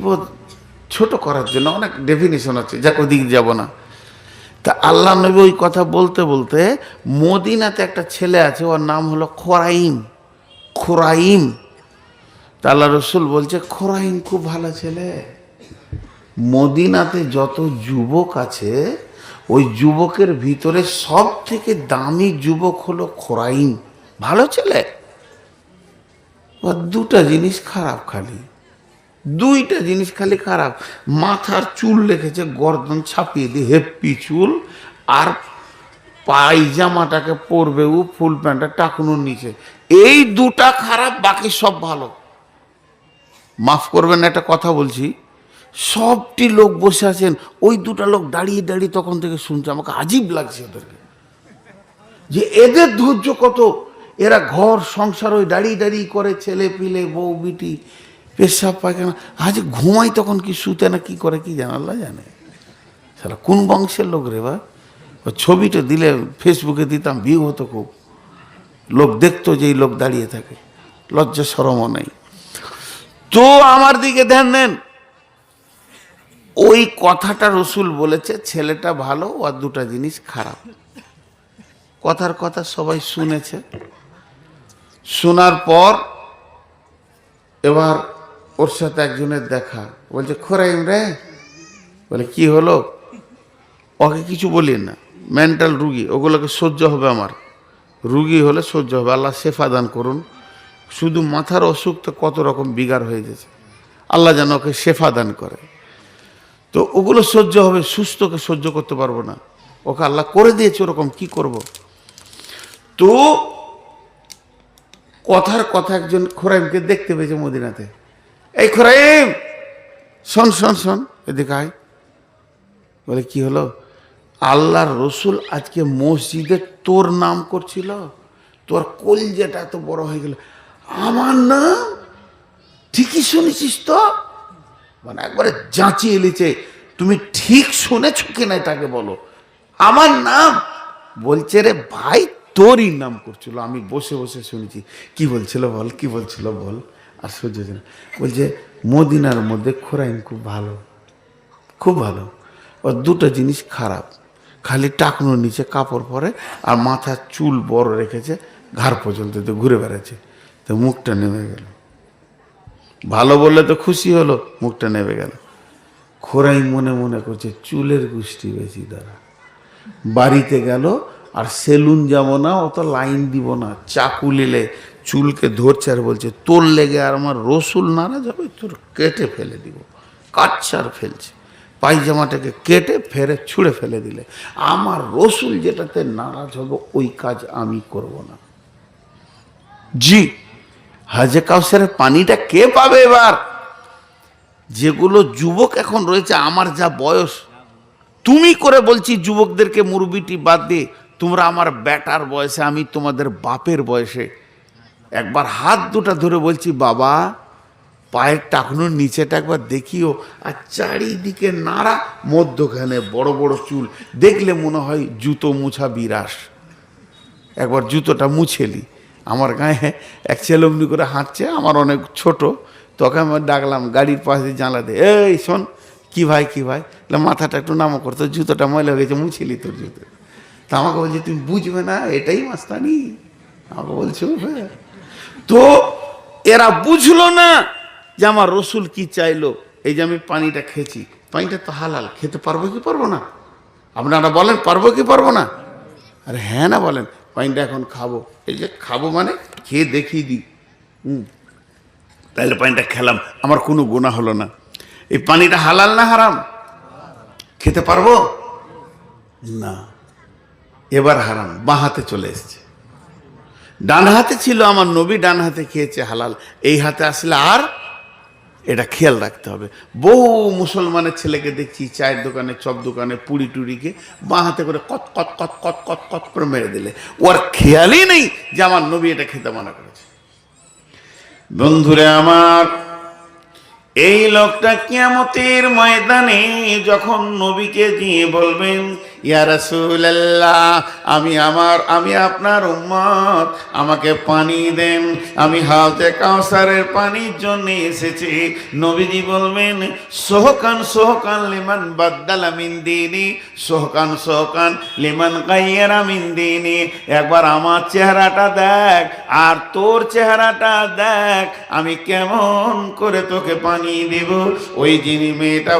S1: ছোট করার জন্য অনেক ডেফিনিশন আছে, যাকে ওদিক যাব না। তা আল্লাহ নবী ওই কথা বলতে বলতে মদিনাতে একটা ছেলে আছে, ওর নাম হলো খোরাইম। খোরাইম, তা আল্লাহ রসুল বলছে খোরাইম খুব ভালো ছেলে। মদিনাতে যত যুবক আছে, ওই যুবকের ভিতরে সব থেকে দামি যুবক হলো খোরাইম, ভালো ছেলে। ওর দুটা জিনিস খারাপ, খালি দুইটা জিনিস খালি খারাপ, মাথার চুল রেখেছে গর্দন ছাপিয়ে দিয়ে হেপ্পি চুল, আর পায়জামাটাকে পরবে ও ফুল প্যান্টটা টাকুনোর নিচে, এই দুটা খারাপ, বাকি সব ভালো। মাফ করবেন একটা কথা বলছি, সবটি লোক বসে আছেন, ওই দুটা লোক দাঁড়িয়ে দাঁড়িয়ে তখন থেকে শুনছে, আমাকে আজীব লাগছে ওদেরকে, যে এদের ধৈর্য কত, এরা ঘর সংসার ওই দাঁড়িয়ে দাঁড়িয়ে করে, ছেলে পিলে বউ বিটি, পেশাব পায়খানা, আজ ঘুমাই তখন কি শুতে না কি করে কি জানে আল্লাহ জানে। সারা কোন বংশের লোক রে বা। ও ছবিটা দিলে ফেসবুকে দিতাম, ভিউ হতো খুব, লোক দেখতো যে এই লোক দাঁড়িয়ে থাকে, লজ্জা শরমও নেই। তো আমার দিকে ধ্যান দেন, ওই কথাটা রসুল বলেছে ছেলেটা ভালো আর দুটা জিনিস খারাপ। কথার কথা সবাই শুনেছে, শোনার পর এবার ওর সাথে একজনের দেখা, বলছে খোরাইম রে, বলে কি হলো? ওকে কিছু বলি না, মেন্টাল রুগী, ওগুলোকে সহ্য হবে আমার, রুগী হলে সহ্য হবে, আল্লাহ শেফা দান করুন। শুধু মাথার অসুখ তো কত রকম বিগার হয়ে গেছে, আল্লাহ যেন ওকে শেফা দান করে। তো ওগুলো সহ্য হবে, সুস্থকে সহ্য করতে পারবো না, ওকে আল্লাহ করে দিয়েছে ওরকম, কি করব। তো কথার কথা একজন খোরাইমকে দেখতে পেয়েছে মদিনাতে, এই খোরাইম শোন শোন শোন এদিকে আয়। বলে কি হলো? আল্লাহর রসুল আজকে মসজিদে তোর নাম করছিল, তোর কলজেটা এত বড় হয়ে গেল। আমার নাম? ঠিকই শুনেছিস তো? মানে একবারে যাচিয়ে এলিছে, তুমি ঠিক শুনেছ কিনা এটাকে বলো, আমার নাম বলছে। রে ভাই তোরই নাম করছিল, আমি বসে বসে শুনেছি, কি বলছিল বল, কি বলছিল বল। আর সহ্য হচ্ছে না, বলছে মদিনার মধ্যে খোরাইন খুব ভালো, খুব ভালো, ওর দুটো জিনিস খারাপ, খালি টাকনোর নিচে কাপড় পরে আর মাথার চুল বড় রেখেছে, ঘাড় পর্যন্ত তো ঘুরে বেড়াচ্ছে, তো মুখটা নেমে গেল। ভালো বললে তো খুশি হলো, মুখটা নেমে গেল। খোরাই মনে মনে করছে চুলের গোষ্ঠী বেশি দ্বারা। বাড়িতে গেল, আর সেলুন যাব না, অত লাইন দিব না, চাকু নিলে চুলকে ধরছে আর বলছে তোর লেগে আর আমার রসুল নারাজ হবে, তোর কেটে ফেলে দিব। কাচ্চার ফেলছে, পায়জামাটাকে কেটে ফেরে ছুঁড়ে ফেলে দিলে, আমার রসুল যেটাতে নারাজ হবে ওই কাজ আমি করব না। জি, হাজে কাউসারের পানিটা কে পাবে এবার? যেগুলো যুবক এখন রয়েছে, আমার যা বয়স, তুমি করে বলছি যুবকদেরকে মুরবিটি বাদ দিয়ে, তোমরা আমার বেটার বয়সে, আমি তোমাদের বাপের বয়সে, একবার হাত দুটা ধরে বলছি বাবা পায়ের টাকনুর নিচেটা একবার দেখিও, আর চারিদিকে নাড়া, মধ্যখানে বড় বড় চুল, দেখলে মনে হয় জুতো মুছা বিরাস, একবার জুতোটা মুছেলি। আমার গায়ে এক ছেলে অমনি করে হাঁটছে, আমার অনেক ছোট, তোকে আমি ডাকলাম গাড়ির পাশে জানলা দে, এই শোন, কি ভাই কি ভাই, মাথাটা একটু নামো করতো, জুতোটা ময়লা হয়ে গেছে, মুছিলি তোর জুতো। তা আমাকে বলছে তুমি বুঝবে না, এটাই মাস্তানি, আমাকে বলছো। তো এরা বুঝলো না যে আমার রসুল কি চাইলো। এই যে আমি পানিটা খেয়েছি, পানিটা তো হালাল, খেতে পারবো কি পারবো না? আপনারা বলেন পারবো কি পারবো না? আরে হ্যাঁ না বলেন, পানিটা এখন খাবো। এই যে খাবো মানে খেয়ে দেখিয়ে দিই, তাহলে পানিটা খেলাম, আমার কোনো গুনাহ হলো না। এই পানিটা হালাল না হারাম? খেতে পারবো না, এবার হারাম, বাঁ হাতে চলে এসছে। ডান হাতে ছিল আমার নবী, ডান হাতে খেয়েছে হালাল, এই হাতে আসলে আর এটা খেয়াল রাখতে হবে। বহু মুসলমানের ছেলেকে দেখছি চায়ের দোকানে, চপ দোকানে, পুরি টুরিকে বাঁ হাতে করে কত কত কত কত কত কত করে মেরে দিলে, ওর খেয়ালই নেই যে আমার নবী এটা খেতে মানা করেছে। বন্ধুরে আমার, এই লোকটা কিয়ামতের ময়দানে যখন নবীকে দিয়ে বলবেন ইয়া রাসূলুল্লাহ, আমি আপনার উম্মত, আমাকে পানি দেন, আমি হাউজে কাউসারের পানির জন্য এসেছি। নবীজি বলবেন সোহকান সোহকান লিমান বাদদালা মিন দীনি, সোহকান সোহকান লিমান গায়্যারা মিন দীনি। একবার আমার চেহারাটা দেখ আর তোর চেহারাটা দেখ, আমি কেমন করে তোকে পানি দেব। ওই যিনি মেয়েটা,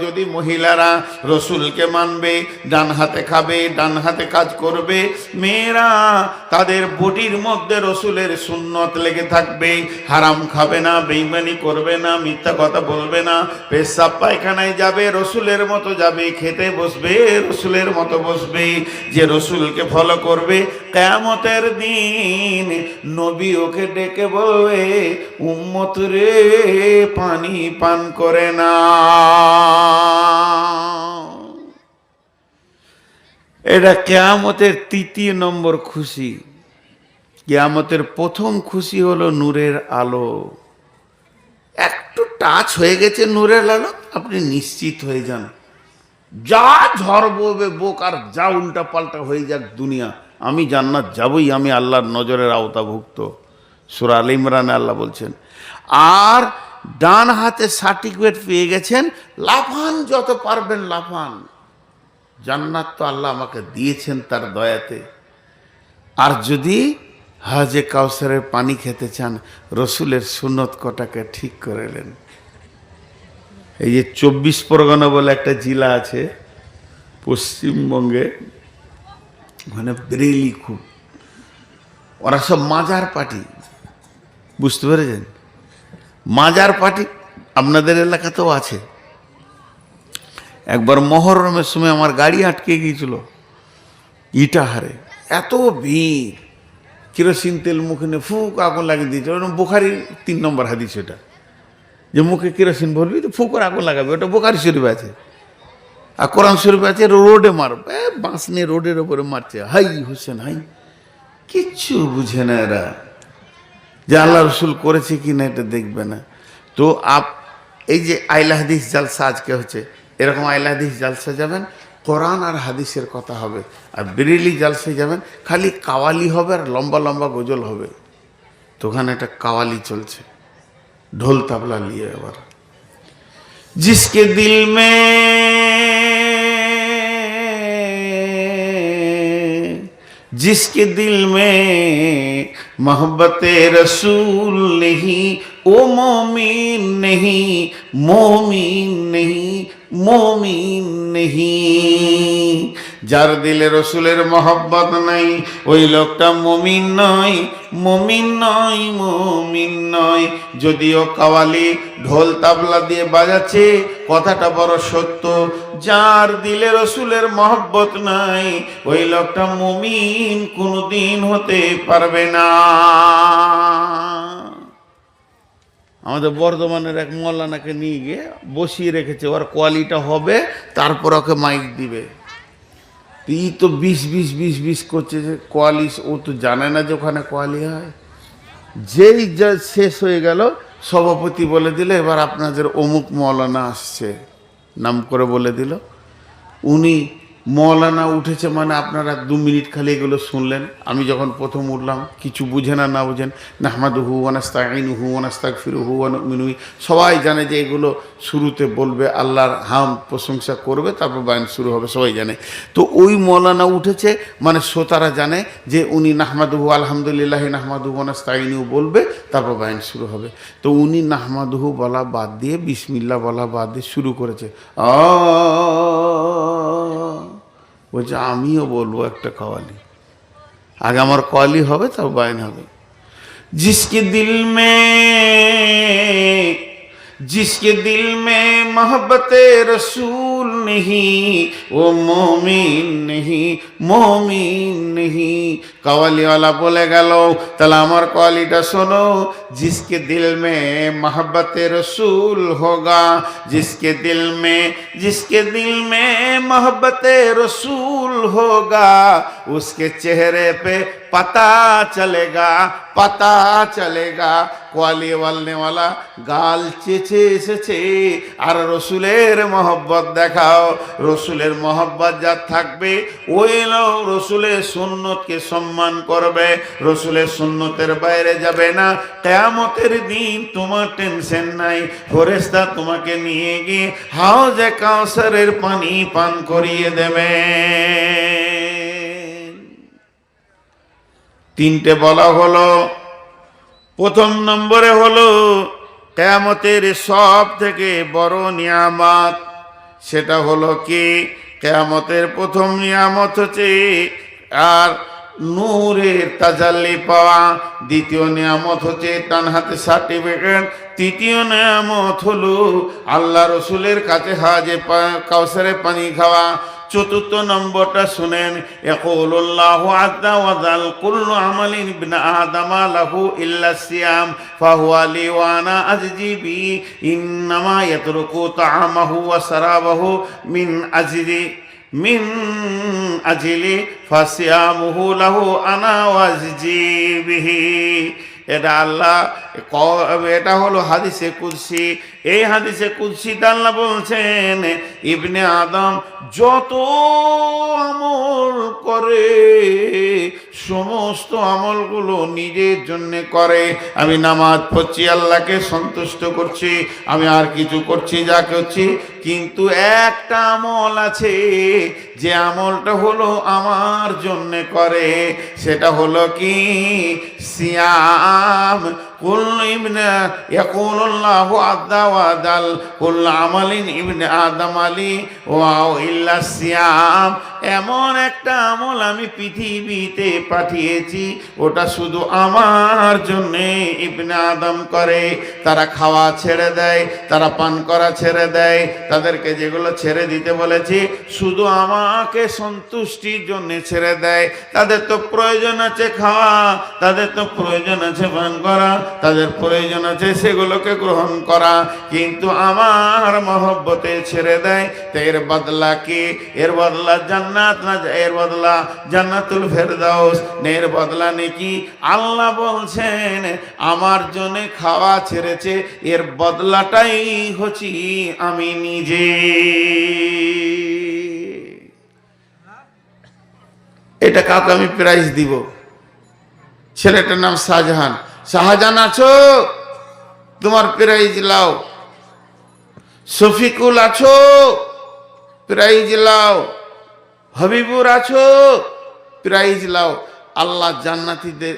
S1: যদি মহিলারা রসুলকে মানবে, ডান হাতে খাবে, ডান হাতে কাজ করবে, মেয়েরা তাদের বডির মধ্যে রসুলের সুন্নত লেগে থাকবে, হারাম খাবে না, বেঈমানি করবে না, মিথ্যা কথা বলবে না, পেশাব পায়খানায় যাবে রসুলের মতো যাবে, খেতে বসবে রসুলের মতো বসবে। যে রসুলকে ফলো করবে, কিয়ামতের দিন নবী ওকে ডেকে বলবে উম্মত রে পানি পান করে না। এটা কিয়ামতের তৃতীয় নম্বর খুশি। কিয়ামতের প্রথম খুশি হলো নূরের আলো, এক টাচ হয়ে গেছে নূরের আলো, আপনি নিশ্চিত হয়ে যান, যা ঝড় ববে বোক আর যা উল্টা পাল্টা হয়ে যাক দুনিয়া, আমি জান্নাত যাবই, আমি আল্লাহর নজরের আওতাভুক্ত। সূরা আল ইমরানে আল্লাহ বলছেন। আর ডান হাতে সার্টিফিকেট পেয়ে গেছেন, লাফান যত পারবেন লাফান, জান্নাত তো আল্লাহ আমাকে দিয়েছেন তার দয়াতে। আর যদি হাজে কাউসারের পানি খেতে চান, রসুলের সুন্নত কটাকে ঠিক করে নেন। এই যে 24 পরগনা বলে একটা জেলা আছে পশ্চিমবঙ্গে, ওখানে বেরেলি খুব, ওরা সব মাজার পার্টি, বুঝতে পেরেছেন? মাজার পার্টি আপনাদের এলাকাতেও আছে। একবার মহরমের সময় আমার গাড়ি আটকে গিয়েছিল ইটাহারে, এত ভিড়, কেরোসিন তেল মুখে নিয়ে ফুক আগুন লাগিয়ে দিয়েছিল। বুখারির 3 নম্বর হাদিস ওটা, যে মুখে কেরোসিন ভরবি তো ফুক করে আগুন লাগাবে, ওটা বুখারি শরীফ আছে। আর কোরআন শরীফ আছে রোডে মারবে, বাঁশ নিয়ে রোডের ওপরে মারছে, হাই হোসেন হাই। কিচ্ছু বুঝে না এরা, যে আল্লাহ রসুল করেছে কি না এটা দেখবে না। তো এই যে আইলা হাদিস জালসা আজকে হচ্ছে, এরকম আইলা হাদিস জালসা যাবেন, কোরআন আর হাদিসের কথা হবে। আর বেরেলি জালসায় যাবেন, খালি কাওয়ালি হবে আর লম্বা লম্বা গজল হবে। তো ওখানে একটা কাওয়ালি চলছে, ঢোল তাবলা নিয়ে। আবার জিসকে দিল মে जिसके दिल में मोहब्बत रसूल नहीं, वो मोमिन नहीं, मोमिन नहीं, मोमिन नहीं। যার দিলে রসুলের মহব্বত নাই, ওই লোকটা মুমিন নয়, মুমিন নয়, মুমিন নয়। যদিও কাওয়ালি ঢোল তাবলা দিয়ে বাজাচ্ছে, কথাটা বড় সত্য। যার দিলে রসুলের মহব্বত নাই, ওই লোকটা মুমিন কোনদিন হতে পারবে না। আমাদের বর্ধমানের এক মৌলানাকে নিয়ে গিয়ে বসিয়ে রেখেছে, ওর কোয়ালিটা হবে, তারপর ওকে মাইক দিবে। ই তো 20 করছে, যে কোয়ালি, ও তো জানে না যে ওখানে কোয়ালি হয়। যেই যা শেষ হয়ে গেল, সভাপতি বলে দিল, এবার আপনাদের অমুক মৌলানা আসছে, নাম করে বলে দিল। উনি মৌলানা উঠেছে মানে আপনারা 2 মিনিট খালি এগুলো শুনলেন। আমি যখন প্রথম উঠলাম, কিছু বুঝে না বুঝেন, নাহমাদুহু ওয়া নাস্তাঈনুহু ওয়া নাস্তাগফিরুহু ওয়া নু'মিনু বিহি, সবাই জানে যে এগুলো শুরুতে বলবে, আল্লাহর হামদ প্রশংসা করবে, তারপর বায়ান শুরু হবে, সবাই জানে। তো ওই মৌলানা উঠেছে মানে শ্রোতারা জানে যে উনি নাহমাদুহু, আলহামদুলিল্লাহি নাহমাদুহু ওয়া নাস্তাঈনুহু বলবে, তারপর বায়ান শুরু হবে। তো উনি নাহমাদুহু বলা বাদ দিয়ে বিসমিল্লাহ বলা বাদ দিয়ে শুরু করেছে। বলছে আমিও বলবো একটা কওয়ালি, আগে আমার কওয়ালি হবে, তারপর বায়ান হবে। जिसके दिल में मोहब्बत रसूल नहीं, वो मोमिन नहीं, मोमिन नहीं। कवाली वाला बोले गलो, তাহলে আমার কওয়ালিটা শোনো। जिसके दिल में मोहब्बत रसूल होगा, जिसके दिल में मोहब्बत रसूल होगा, उसके चेहरे पे पता चलेगा। কোয়ালি ওয়ালনে ওয়ালা গাল চেঁচে এসেছে, আর রসুলের মহব্বত দেখাও। রসুলের মহব্বত যার থাকবে, ওই লোক রসুলের সুন্নতকে সম্মান করবে, রসুলের সুন্নতের বাইরে যাবে না। কিয়ামতের দিন তোমার টেনশন নাই, ফেরেশতা তোমাকে নিয়ে গিয়ে হাউজে কাউসারের পানি পান করিয়ে দেবে। 3টে বলা হলো। প্রথম নম্বরে হলো কিয়ামতের সব থেকে বড় নিয়ামত, সেটা হলো কি? কিয়ামতের প্রথম নিয়ামত হচ্ছে আর নূরের তাজাল্লি পাওয়া। দ্বিতীয় নিয়ামত হচ্ছে ডান হাতে সার্টিফিকেট। তৃতীয় নিয়ামত হলো আল্লাহ রসুলের কাছে হাজে কাউসারে পানি খাওয়া। চতুর্থ নম্বরটা শুনেন, ইয়াকুলুল্লাহু আযজা ওয়া জাল কুল্লু আমালিন ইবনে আদামা লাহু ইল্লা সিয়াম ফাহুয়া লি ওয়া আনা আজজি বি ইন্নামা ইয়াতরুকু তাআমাহু ওয়া সারাবাহু মিন আজলি ফাসিয়ামুহু লাহু আনা ওয়াজজি বিহি। এটা আল্লাহ এটা হলো হাদিসে কুদসি। এই হাদিসে কুদসিতে আল্লাহ বলছেন, ইবনে আদম যত আমল করে সমস্ত আমলগুলো নিজের জন্য করে। আমি নামাজ পড়ছি, আল্লাহকে সন্তুষ্ট করছি, আমি আর কিছু করছি যা করছি, কিন্তু একটা আমল আছে যে আমলটা হলো আমার জন্য করে, সেটা হলো কি? সিয়াম। কুল ইবনে ইয়াকুলুল্লাহু আযজা ওয়া জাল কুল আমালিন ইবনে আদম আলী ওয়া ইল্লা সিয়াম। এমন একটা আমল আমি পৃথিবীতে পাঠিয়েছি, ওটা শুধু আমার জন্যে ইবনে আদম করে। তারা খাওয়া ছেড়ে দেয়, তারা পান করা ছেড়ে দেয়, তাদেরকে যেগুলো ছেড়ে দিতে বলেছি শুধু আমাকে সন্তুষ্টির জন্য ছেড়ে দেয়। তাদের তো প্রয়োজন আছে খাওয়া, তাদের তো প্রয়োজন আছে পান করা, তাদের প্রয়োজন আছে সেগুলোকে গ্রহণ করা, কিন্তু আমার মহব্বতে ছেড়ে দেয়। তো এর বদলা কি? এর বদলা জান্নাত না, এর বদলা জান্নাতুল ফেরদাউস, এর বদলা নাকি? আল্লাহ বলছেন আমার জন্য খাওয়া ছেড়েছে, এর বদলাটাই হচ্ছি আমি নিজে। এটা কাউকে আমি প্রাইজ দিব। ছেলেটার নাম শাহজাহান। শাহজাহান আছো? তোমার প্রাইজ লাও। শফিকুল আছো? প্রাইজ লাও। হাবিবুর আছো? প্রাইজ লাও। আল্লাহ জান্নাতীদের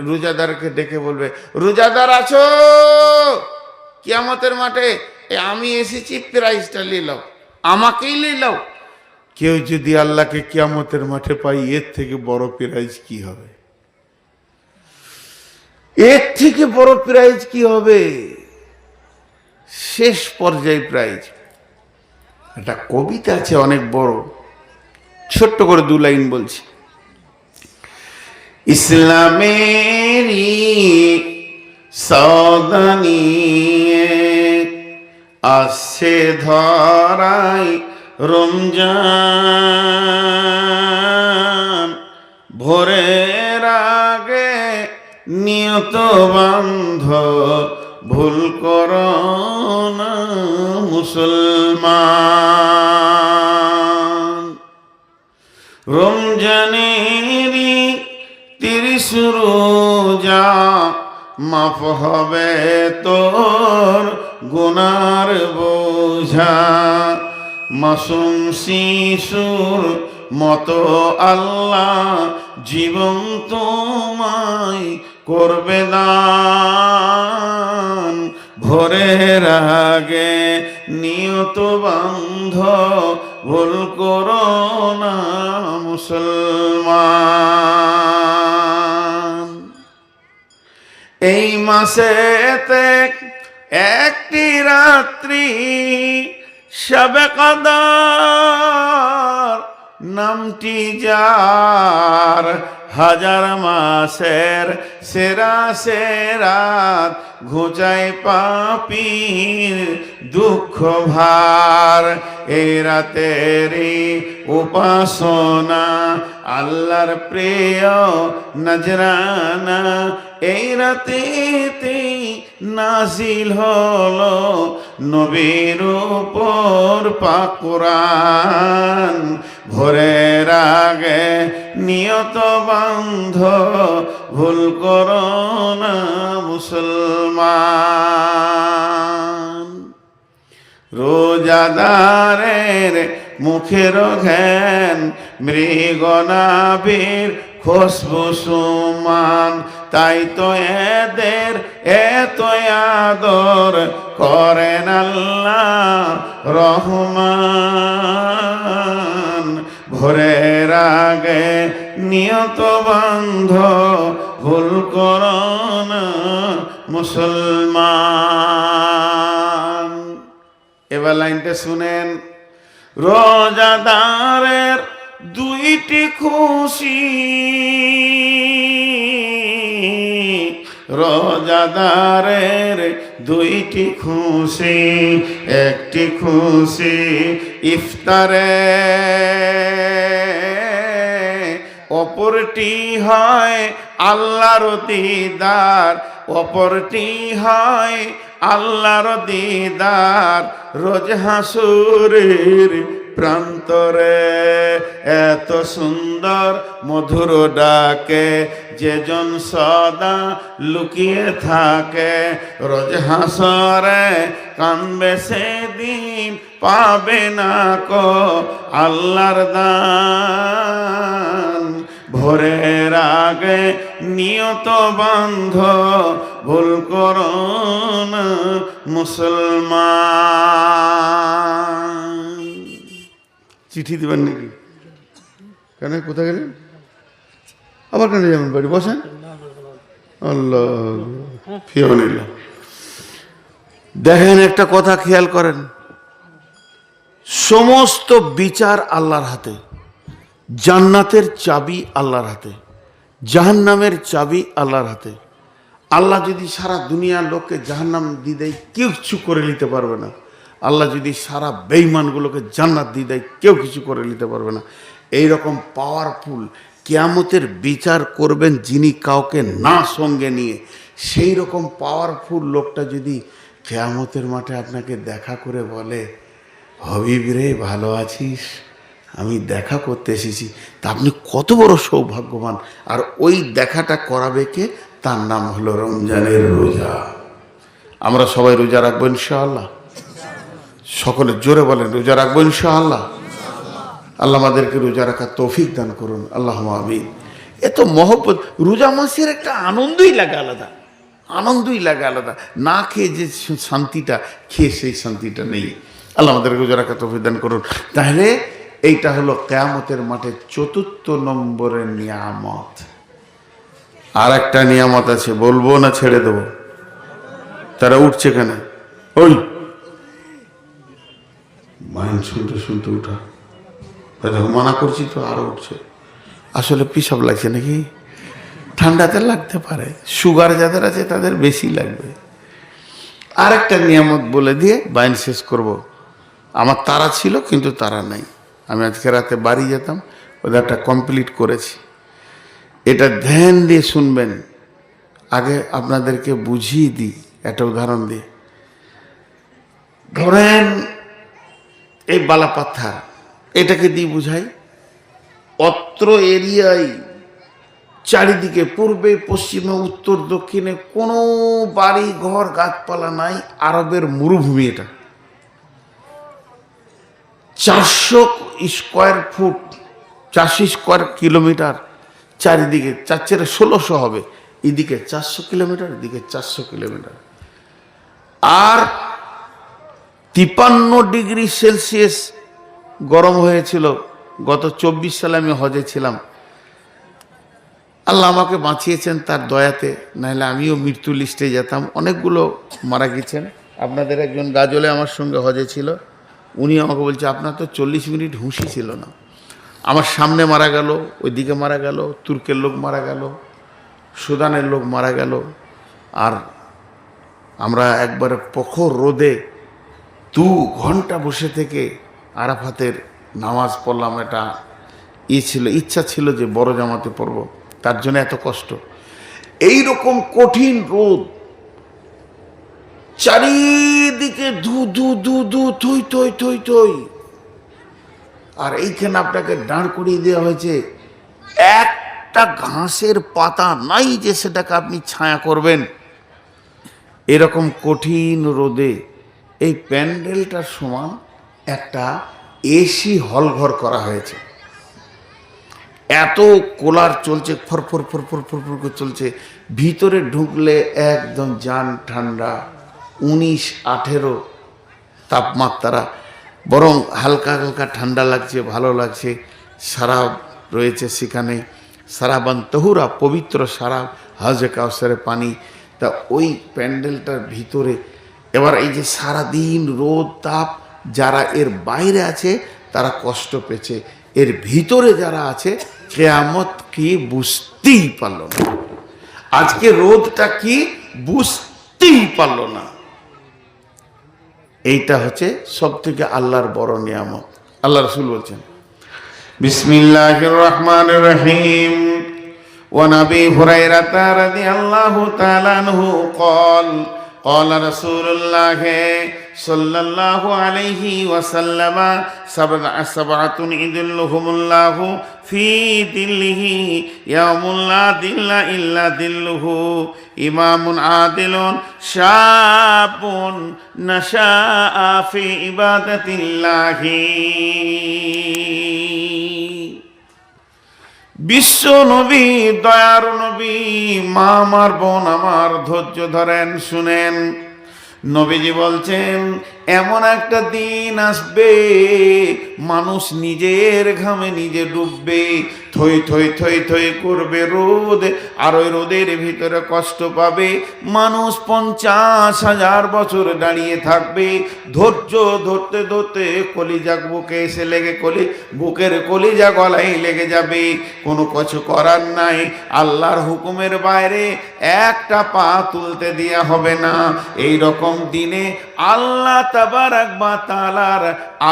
S1: রোজাদারকে ডেকে বলবে, রোজাদার আছো? কিয়ামতের মাঠে আমি এসেছি, প্রাইজটা নিলাও, আমাকেই নিলাও। কেউ যদি আল্লাহকে কিয়ামতের মাঠে পাই, এর থেকে বড় প্রাইজ কি হবে? এর থেকে বড় প্রাইজ কি হবে? শেষ পর্যায়ে প্রাইজ। একটা কবিতা আছে অনেক বড়, ছোট্ট করে 2 লাইন বলছি। ইসলামেরি সাউদানি আসছে ধরাই রমজান, ভোরের আগে নিয়ত বান্ধ, ভুল করো না মুসলমান। রমজানেরই 30 রোজা, মাফ হবে তোর গুনার বোঝা। মাসুম শিশুর মতো আল্লাহ জীবন তোমায় করবে দান, ভোরের আগে নিয়ত বান্ধ, ভুল করো না মুসলমান। এই মাসেতে একটি রাত্রি শবে কদর, নামটি যার 1000 মাসের সেরা সেরাত, ঘুচায় পাপীর দুঃখ ভার। এই রাতেরই উপাসনা আল্লাহর প্রিয় নজরানা, এই রাতেতে নাজিল হলো নবীর উপর পাক কুরআন। ভোরের আগে নিয়ত বান্ধ, ভুল করো না মুসলমান। রোজাদারের মুখের ঘ্যান, মৃগনাভির খুশবু সুমান, তাই তো এদের এত আদর করেন আল্লাহ রহমান। ভোরের আগে নিয়ত বান্ধ, ভুল করো না মুসলমান। এবার লাইনটা শুনেন। রোজাদারের 2টি খুশি, রোজাদারের 2টি খুশি। একটি খুশি ইফতারে, অপরটি হয় আল্লাহর দিদার, অপরটি হয় আল্লাহর দিদার, রোজ হাসুরের প্রান্তরে। এত সুন্দর মধুর ডাকে যেজন সদা লুকিয়ে থাকে, রোজ হাসরে কানবে সেদিন পাবে না কো আল্লাহর দান। ভোরের আগে নিয়ত বান্ধ ভুল করো না মুসলমান। চিঠি দিবেন নাকি? কেন, কোথায় গেলেন? আবার কেন যাবেন? বাড়ি বসেন। আল্লাহ ফিওনিল্লাহ। দেখেন, একটা কথা খেয়াল করেন, সমস্ত বিচার আল্লাহর হাতে। জান্নাতের চাবি আল্লাহর হাতে, জাহান্নামের চাবি আল্লাহর হাতে। আল্লাহ যদি সারা দুনিয়ার লোককে জাহান্নাম দিয়ে দেয়, কেউ কিছু করে নিতে পারবে না। আল্লাহ যদি সারা বেঈমানগুলোকে জান্নাত দিয়ে দেয়, কেউ কিছু করে নিতে পারবে না। এইরকম পাওয়ারফুল কিয়ামতের বিচার করবেন যিনি, কাউকে না সঙ্গে নিয়ে। সেই রকম পাওয়ারফুল লোকটা যদি কিয়ামতের মাঠে আপনাকে দেখা করে বলে, হবিব রে ভালো আছিস, আমি দেখা করতে এসেছি, তা আপনি কত বড় সৌভাগ্যবান। আর ওই দেখাটা করাবে কে? তার নাম হলো রমজানের রোজা। আমরা সবাই রোজা রাখবো ইনশাআল্লাহ। সকলে জোরে বলেন, রোজা রাখবো ইনশাআল্লাহ। আল্লাহ আমাদেরকে রোজা রাখার তৌফিক দান করুন, আল্লাহুম্মা আমিন। এত মহব্বত, রোজা মাসের একটা আনন্দই লাগে আলাদা, আনন্দই লাগে আলাদা। না খেয়ে যে শান্তিটা, খেয়ে সেই শান্তিটা নেই। আল্লাহ আমাদেরকে রোজা রাখার তৌফিক দান করুন। তাহলে এইটা হলো কিয়ামতের মাঠে ৪র্থ নম্বরের নিয়ামত। আর একটা নিয়ামত আছে, বলবো না ছেড়ে দেবো? তারা উঠছে কেন? ওই মাইন শুনতে শুনতে উঠা, মানা করছি তো আরো উঠছে। আসলে পিসাব লাগছে নাকি? ঠান্ডাতে লাগতে পারে, সুগার যাদের আছে তাদের বেশি লাগবে। আর একটা নিয়ামত বলে দিয়ে বাইন শেষ করব। আমার তারা ছিল কিন্তু তারা নাই। আমি আজকে রাতে বাড়ি যেতাম, ওদেরটা কমপ্লিট করেছি। এটা ধ্যান দিয়ে শুনবেন। আগে আপনাদেরকে বুঝিয়ে দিই একটা উদাহরণ দিয়ে। ধরেন এই বালাপাথা, এটাকে দিয়ে বুঝাই। অত্র এরিয়ায় চারিদিকে পূর্বে পশ্চিমে উত্তর দক্ষিণে কোনো বাড়ি ঘর গাছপালা নাই। আরবের মরুভূমি এটা। 400 স্কোয়ার ফুট, 400 স্কোয়ার কিলোমিটার চারিদিকে। 4 × 1600 হবে। এদিকে 400 কিলোমিটার, এদিকে 400 কিলোমিটার। আর 53 ডিগ্রি সেলসিয়াস গরম হয়েছিল। গত 24 সালে আমি হজে ছিলাম। আল্লাহ আমাকে বাঁচিয়েছেন তার দয়াতে, নাহলে আমিও মৃত্যু লিস্টে যেতাম। অনেকগুলো মারা গেছেন। আপনাদের একজন গাজলে আমার সঙ্গে হজে ছিল, উনি আমাকে বলছে, আপনার তো 40 মিনিট হুঁশি ছিল না। আমার সামনে মারা গেল, ওইদিকে মারা গেল, তুর্কের লোক মারা গেল, সুদানের লোক মারা গেল। আর আমরা একবারে প্রখর রোদে 2 ঘন্টা বসে থেকে আরাফাতের নামাজ পড়লাম। এটা ছিল, ইচ্ছা ছিল যে বড় জামাতে পড়ব, তার জন্য এত কষ্ট। এই রকম কঠিন রোদ, চারিদিকে ধু ধু ধু ধু, থই থই থই থই। আর এইখানে আপনাকে দাঁড় করিয়ে দেওয়া হয়েছে। একটা ঘাসের পাতা নাই যে সেটাকে আপনি ছায়া করবেন। এরকম কঠিন রোদে এই প্যান্ডেলটার সমান একটা এসি হল ঘর করা হয়েছে। এত কুলার চলছে, ফরফর ফরফর ফরফর করে চলছে। ভিতরে ঢুকলে একদম জান ঠান্ডা, 19-18 তাপমাত্রা। বরং হালকা হালকা ঠান্ডা লাগছে, ভালো লাগছে। শরাব রয়েছে সেখানে, শরাবান তহুরা, পবিত্র শরাব, হাজে কাউসারের পানি। তা ওই প্যান্ডেলটার ভিতরে এবার এই যে সারাদিন রোদ তাপ, যারা এর বাইরে আছে তারা কষ্ট পেয়েছে, এর ভিতরে যারা আছে কিয়ামত কি বুঝতেই পারল না। আজকে রোদটা কি বুঝতেই পারল না। এইটা হচ্ছে সব থেকে আল্লাহর বড় নিয়ামত। আল্লাহ রাসূল বলছেন, বিসমিল্লাহির রহমানির রহিম। وعن أبي هريرة رضي الله تعالى عنه قال قال رسول الله صلى الله عليه وسلم سبعة يظلهم الله في ظله يوم لا ظل إلا ظله إمام عادل شاب نشأ في عبادة الله। বিশ্ব নবী, দয়ার নবী, মা আমার, বোন আমার, ধৈর্য ধরেন, শুনেন। নবীজি বলছেন এমন একটা দিন আসবে মানুষ নিজের ঘামে নিজে ডুববে, থই থই থই থই করবে রোদ, আর ওই রোদের ভিতরে কষ্ট পাবে। মানুষ 50,000 বছর দাঁড়িয়ে থাকবে, ধৈর্য ধরতে ধরতে কলিজা বুকে এসে লেগে বুকের কলিজা গলায় লেগে যাবে। কোনো কিছু করার নাই, আল্লাহর হুকুমের বাইরে একটা পা তুলতে দেয়া হবে না। এই রকম দিনে আল্লাহ তাবারাক ওয়া তাআলার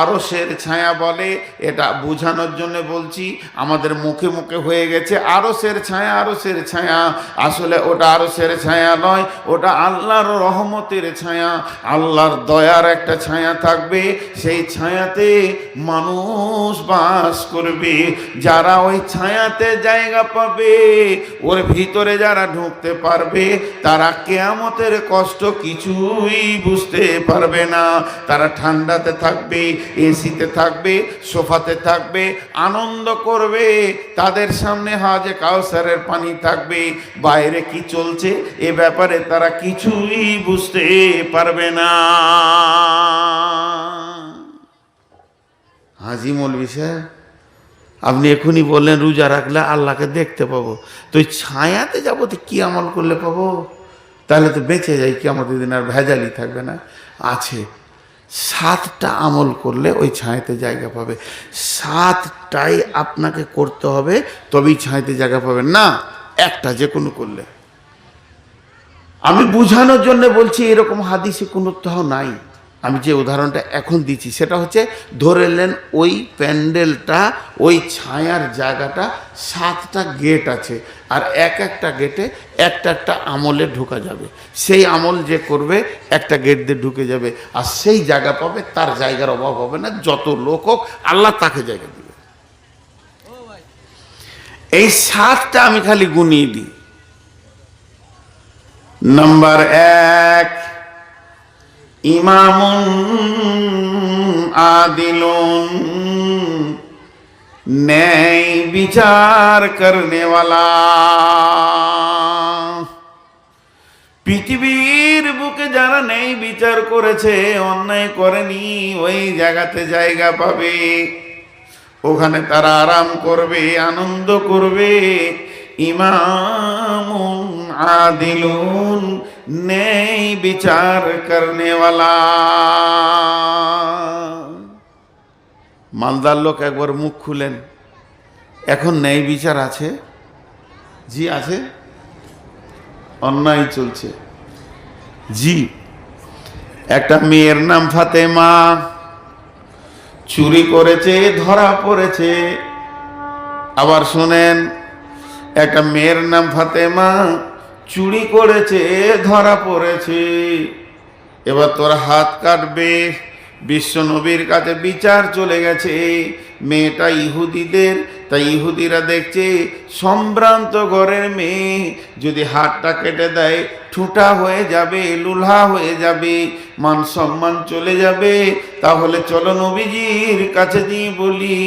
S1: আরশের ছায়া বলে, এটা বোঝানোর জন্য বলছি, আমাদের মুখে মুখে হয়ে গেছে আরশের ছায়া, আরশের ছায়া। আসলে ওটা আরশের ছায়া নয়, ওটা আল্লাহর রহমতের ছায়া, আল্লাহর দয়ার একটা ছায়া থাকবে। সেই ছায়াতে মানুষ বাস করবে। যারা ওই ছায়াতে জায়গা পাবে, ওর ভিতরে যারা ঢুকতে পারবে, তারা কিয়ামতের কষ্ট কিছুই বুঝতে পারবে না। তারা ঠান্ডাতে থাকবে, এসিতে থাকবে, সোফাতে থাকবে, আনন্দ করবে। তাদের সামনে হাজে কাউসারের পানি থাকবে, বাইরে কি চলছে এ ব্যাপারে তারা কিছুই বুঝতে পারবে না। হাজি মৌলভী সাহেব, আপনি এখনই বললেন রোজা রাখলে আল্লাহকে দেখতে পাবো, তো ওই ছায়াতে যাবো তো কি আমল করলে পাবো? তাহলে তো বেঁচে যাই, কি আমাদের দিন আর ভেজালি থাকবে না। আছে 7টা আমল করলে ওই ছায়াতে জায়গা পাবে। 7টাই আপনাকে করতে হবে, তবেই ছায়াতে জায়গা পাবেন না একটা যে কোনো করলে। আমি বোঝানোর জন্য বলছি, এরকম হাদিসে কোনো কোথাও নাই। আমি যে উদাহরণটা এখন দিচ্ছি সেটা হচ্ছে, ধরে নেন ওই প্যান্ডেলটা, ওই ছায়ার জায়গাটা 7টা গেট আছে, আর একটা গেটে একটা একটা আমলে ঢোকা যাবে। সেই আমল যে করবে একটা গেট দিয়ে ঢুকে যাবে, আর সেই জায়গা পাবে, তার জায়গার অভাব হবে না। যত লোক হোক আল্লাহ তাকে জায়গা দিবে। এই 7টা আমি খালি গুনিয়ে দিই। নাম্বার 1, ইমামুন আদিলুন, ন্যায় বিচার করনে ওয়ালা। পৃথিবীর বুকে যারা ন্যায় বিচার করেছে, অন্যায় করেনি, ওই জায়গাতে জায়গা পাবে। ওখানে তারা আরাম করবে, আনন্দ করবে। ইমামুন আদিলুন, ন্যায় বিচার করনে ওয়ালা। মালদার লোক একবার মুখ খুলেন, এখন ন্যায় বিচার আছে? জি আছে, অন্যায় চলছে। জি, একটা মেয়ের নাম ফাতেমা, চুরি করেছে, ধরা পড়েছে। আবার শোনেন, একটা মেয়ের নাম ফাতেমা, চুরি করেছে, ধরা পড়েছে। এবার তোর হাত কাটবে। বিশ্ব নবীর কাছে বিচার চলে গেছে। মেয়েটা ইহুদিদের, তাই ইহুদিরা দেখছে সম্ভ্রান্ত ঘরের মেয়ে, যদি হাতটা কেটে দেয় ঠুঁটা হয়ে যাবে, লুলহা হয়ে যাবে, মান সম্মান চলে যাবে। তাহলে চলো নবীজির কাছে দিয়ে বলি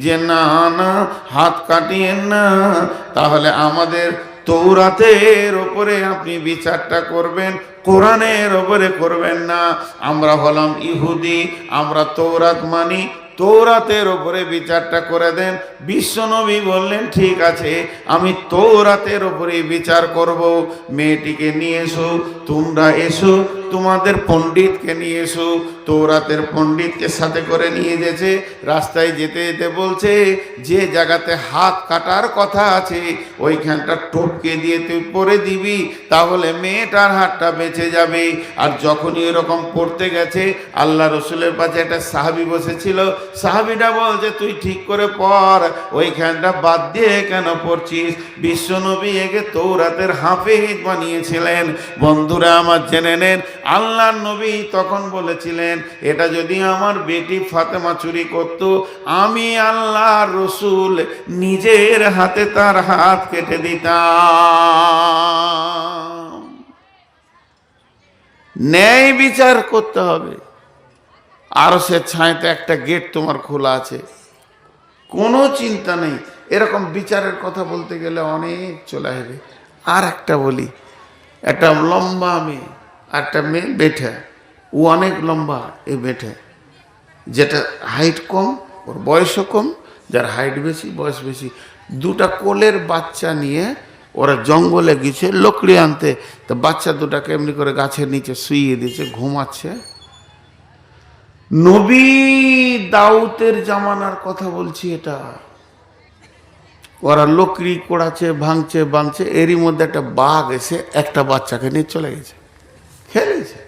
S1: যে না না, হাত কাটিয়েন না। তাহলে আমাদের তৌরাতের ওপরে আপনি বিচারটা করবেন, কোরআনের ওপরে করবেন না। আমরা হলাম ইহুদি, আমরা তৌরাত মানি, তৌরাতের ওপরে বিচারটা করে দেন। বিশ্বনবী বললেন ঠিক আছে, আমি তৌরাতের ওপরে বিচার করব। মেয়েটিকে নিয়ে এসো, তোমরা এসো, তোমাদের পণ্ডিতকে নিয়ে এসো। তৌরাতের পণ্ডিতকে সাথে করে নিয়ে যেতে, রাস্তায় যেতে যেতে বলছে যে জায়গাতে হাত কাটার কথা আছে ওইখানটা টপকে দিয়ে তুই পরে দিবি, তাহলে মেয়েটার হাতটা বেঁচে যাবে। আর যখনই এরকম পড়তে গেছে, আল্লাহ রসুলের পাশে একটা সাহাবি বসেছিল, সাহাবিটা বলছে তুই ঠিক করে পড়, ওইখানটা বাদ দিয়ে কেন পড়ছিস? বিশ্বনবী একে তৌরাতের হাফেজ বানিয়েছিলেন। বন্ধুরা আমার জেনে নেন, আল্লাহর নবী তখন বলেছিলেন এটা যদি আমার বেটি ফাতেমা চুরি করত, আমি আল্লাহর রসুল নিজের হাতে তার হাত কেটে দিতাম। ন্যায় বিচার করতে হবে। আর সে ছায়াতে একটা গেট তোমার খোলা আছে, কোনো চিন্তা নেই। এরকম বিচারের কথা বলতে গেলে অনেক চলে আসবে। আর একটা বলি, একটা লম্বা মেয়ে আর একটা মেয়ে বেঠে, ও অনেক লম্বা, এই বেঠে, যেটা হাইট কম ওর বয়সও কম, যার হাইট বেশি বয়স বেশি, দুটা কোলের বাচ্চা নিয়ে ওরা জঙ্গলে গেছে লকড়ি আনতে। তো বাচ্চা দুটাকে এমনি করে গাছের নিচে শুইয়ে দিয়েছে, ঘুমাচ্ছে। নবী দাউদের জামানার কথা বলছি এটা। ওরা লকড়ি কোড়াচ্ছে, ভাঙছে, এরই মধ্যে একটা বাঘ এসে একটা বাচ্চাকে নিয়ে চলে গেছে, খেলেছে।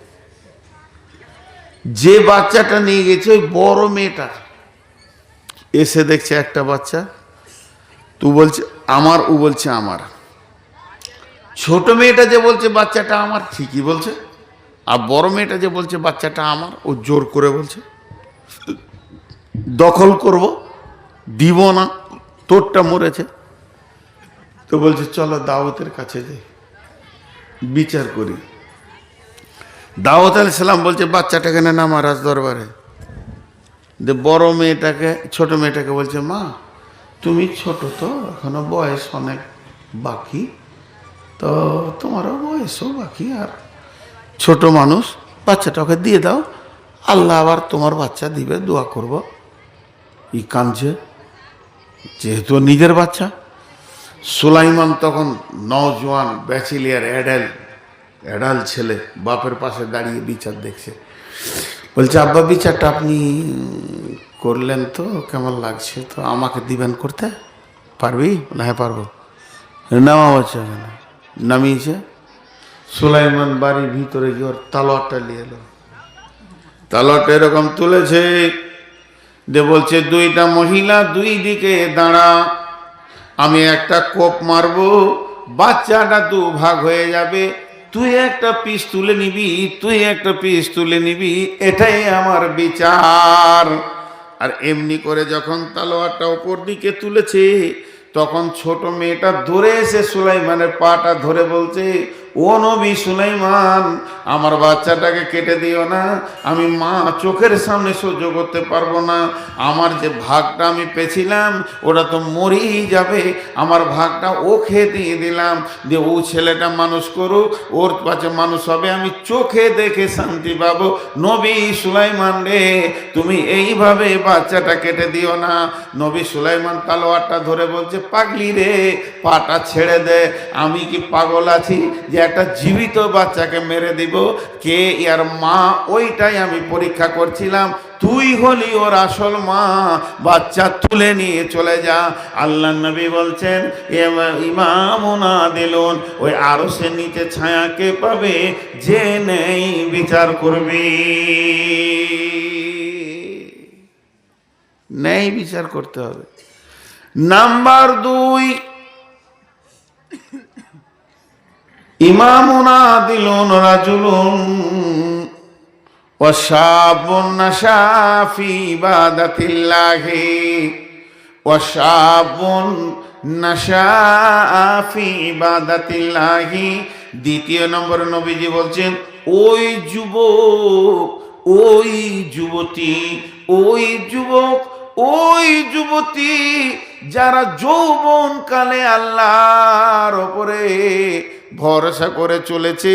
S1: যে বাচ্চাটা নিয়ে গেছে ওই বড় মেয়েটার, এসে দেখছে একটা বাচ্চা, তু বলছে আমার, ও বলছে আমার। ছোট মেয়েটা যে বলছে বাচ্চাটা আমার, ঠিকই বলছে। আর বড় মেয়েটা যে বলছে বাচ্চাটা আমার, ও জোর করে বলছে দখল করব, দিব না, তোরটা মরেছে। তো বলছে চলো দাউদের কাছে যাই, বিচার করি। দাউদ আলাইহিস সালাম বলছে বাচ্চাটাকে না নামা রাজ দরবারে। বড় মেয়েটাকে, ছোট মেয়েটাকে বলছে মা তুমি ছোট তো, এখনো বয়স অনেক বাকি, তো তোমারও বয়সও বাকি, আর ছোট মানুষ, বাচ্চাটাকে দিয়ে দাও, আল্লাহ আবার তোমার বাচ্চা দিবে, দোয়া করব। ই কাঁদছে, যেহেতু নিজের বাচ্চা। সুলাইমান তখন নওজোয়ান ব্যাচেলিয়ার অ্যাডাল ছেলে, বাপের পাশে দাঁড়িয়ে বিচার দেখছে। বলছে আব্বা বিচারটা আপনি করলেন তো কেমন লাগছে, তো আমাকে দিবেন করতে, পারবি? বলে হ্যাঁ পারবো। নামা বাচ্চা নামিয়েছে। সুলাইমান বাড়ির ভিতরে গিয়ে ওর তালোয়ারটা নিয়ে এলো, তালোয়ারটা এরকম তুলেছে, যে বলছে দুইটা মহিলা দুই দিকে দাঁড়া, আমি একটা কোপ মারবো, বাচ্চাটা দু ভাগ হয়ে যাবে, তুই একটা পিস তুলে নিবি, তুই একটা পিস তুলে নিবি, এটাই আমার বিচার। আর এমনি করে যখন তালোয়ারটা ওপর দিকে তুলেছে, তখন ছোট মেয়েটা ধরে এসে সুলাইমানের পাটা ধরে বলছে ও নবী সুলাইমান, আমার বাচ্চাটাকে কেটে দিও না, আমি মা চোখের সামনে সহ্য করতে পারবো না, আমার যে ভাগটা আমি পেয়েছিলাম ওটা তো মরেই যাবে, আমার ভাগটা ওকে দিয়ে দিলাম, যে ও ছেলেটা মানুষ করুক, ওর কাছে মানুষ হবে, আমি চোখে দেখে শান্তি পাবো। নবী সুলাইমান রে, তুমি এইভাবে বাচ্চাটা কেটে দিও না। নবী সুলাইমান তালোয়ারটা ধরে বলছে পাগলি রে, পাটা ছেড়ে দে, আমি কি পাগল আছি যে একটা জীবিত বাচ্চাকে মেরে দিব? কে ইয়ার মা, ওইটাই আমি পরীক্ষা করছিলাম, তুই হলি ওর আসল মা, বাচ্চা তুলে নিয়ে চলে যা। আল্লাহ নবী বলছেন ইমামুনা দিলুন, ওই আরশের নিচে ছায়া কে পাবে? যে নেই বিচার করবি। ন্যায় বিচার করতে হবে। নাম্বার 2, ইমামুনা দিলুন রাজুলুন ওয়াশাবুন নাশা ফি ইবাদাতিল্লাহি, ওয়াশাবুন নাশা ফি ইবাদাতিল্লাহি। দ্বিতীয় নম্বর নবীজি বলছেন ওই যুবক, ওই যুবতী, ওই যুবক, ওই যুবতী যারা যৌবন কালে আল্লাহর ওপরে ভরসা করে চলেছে,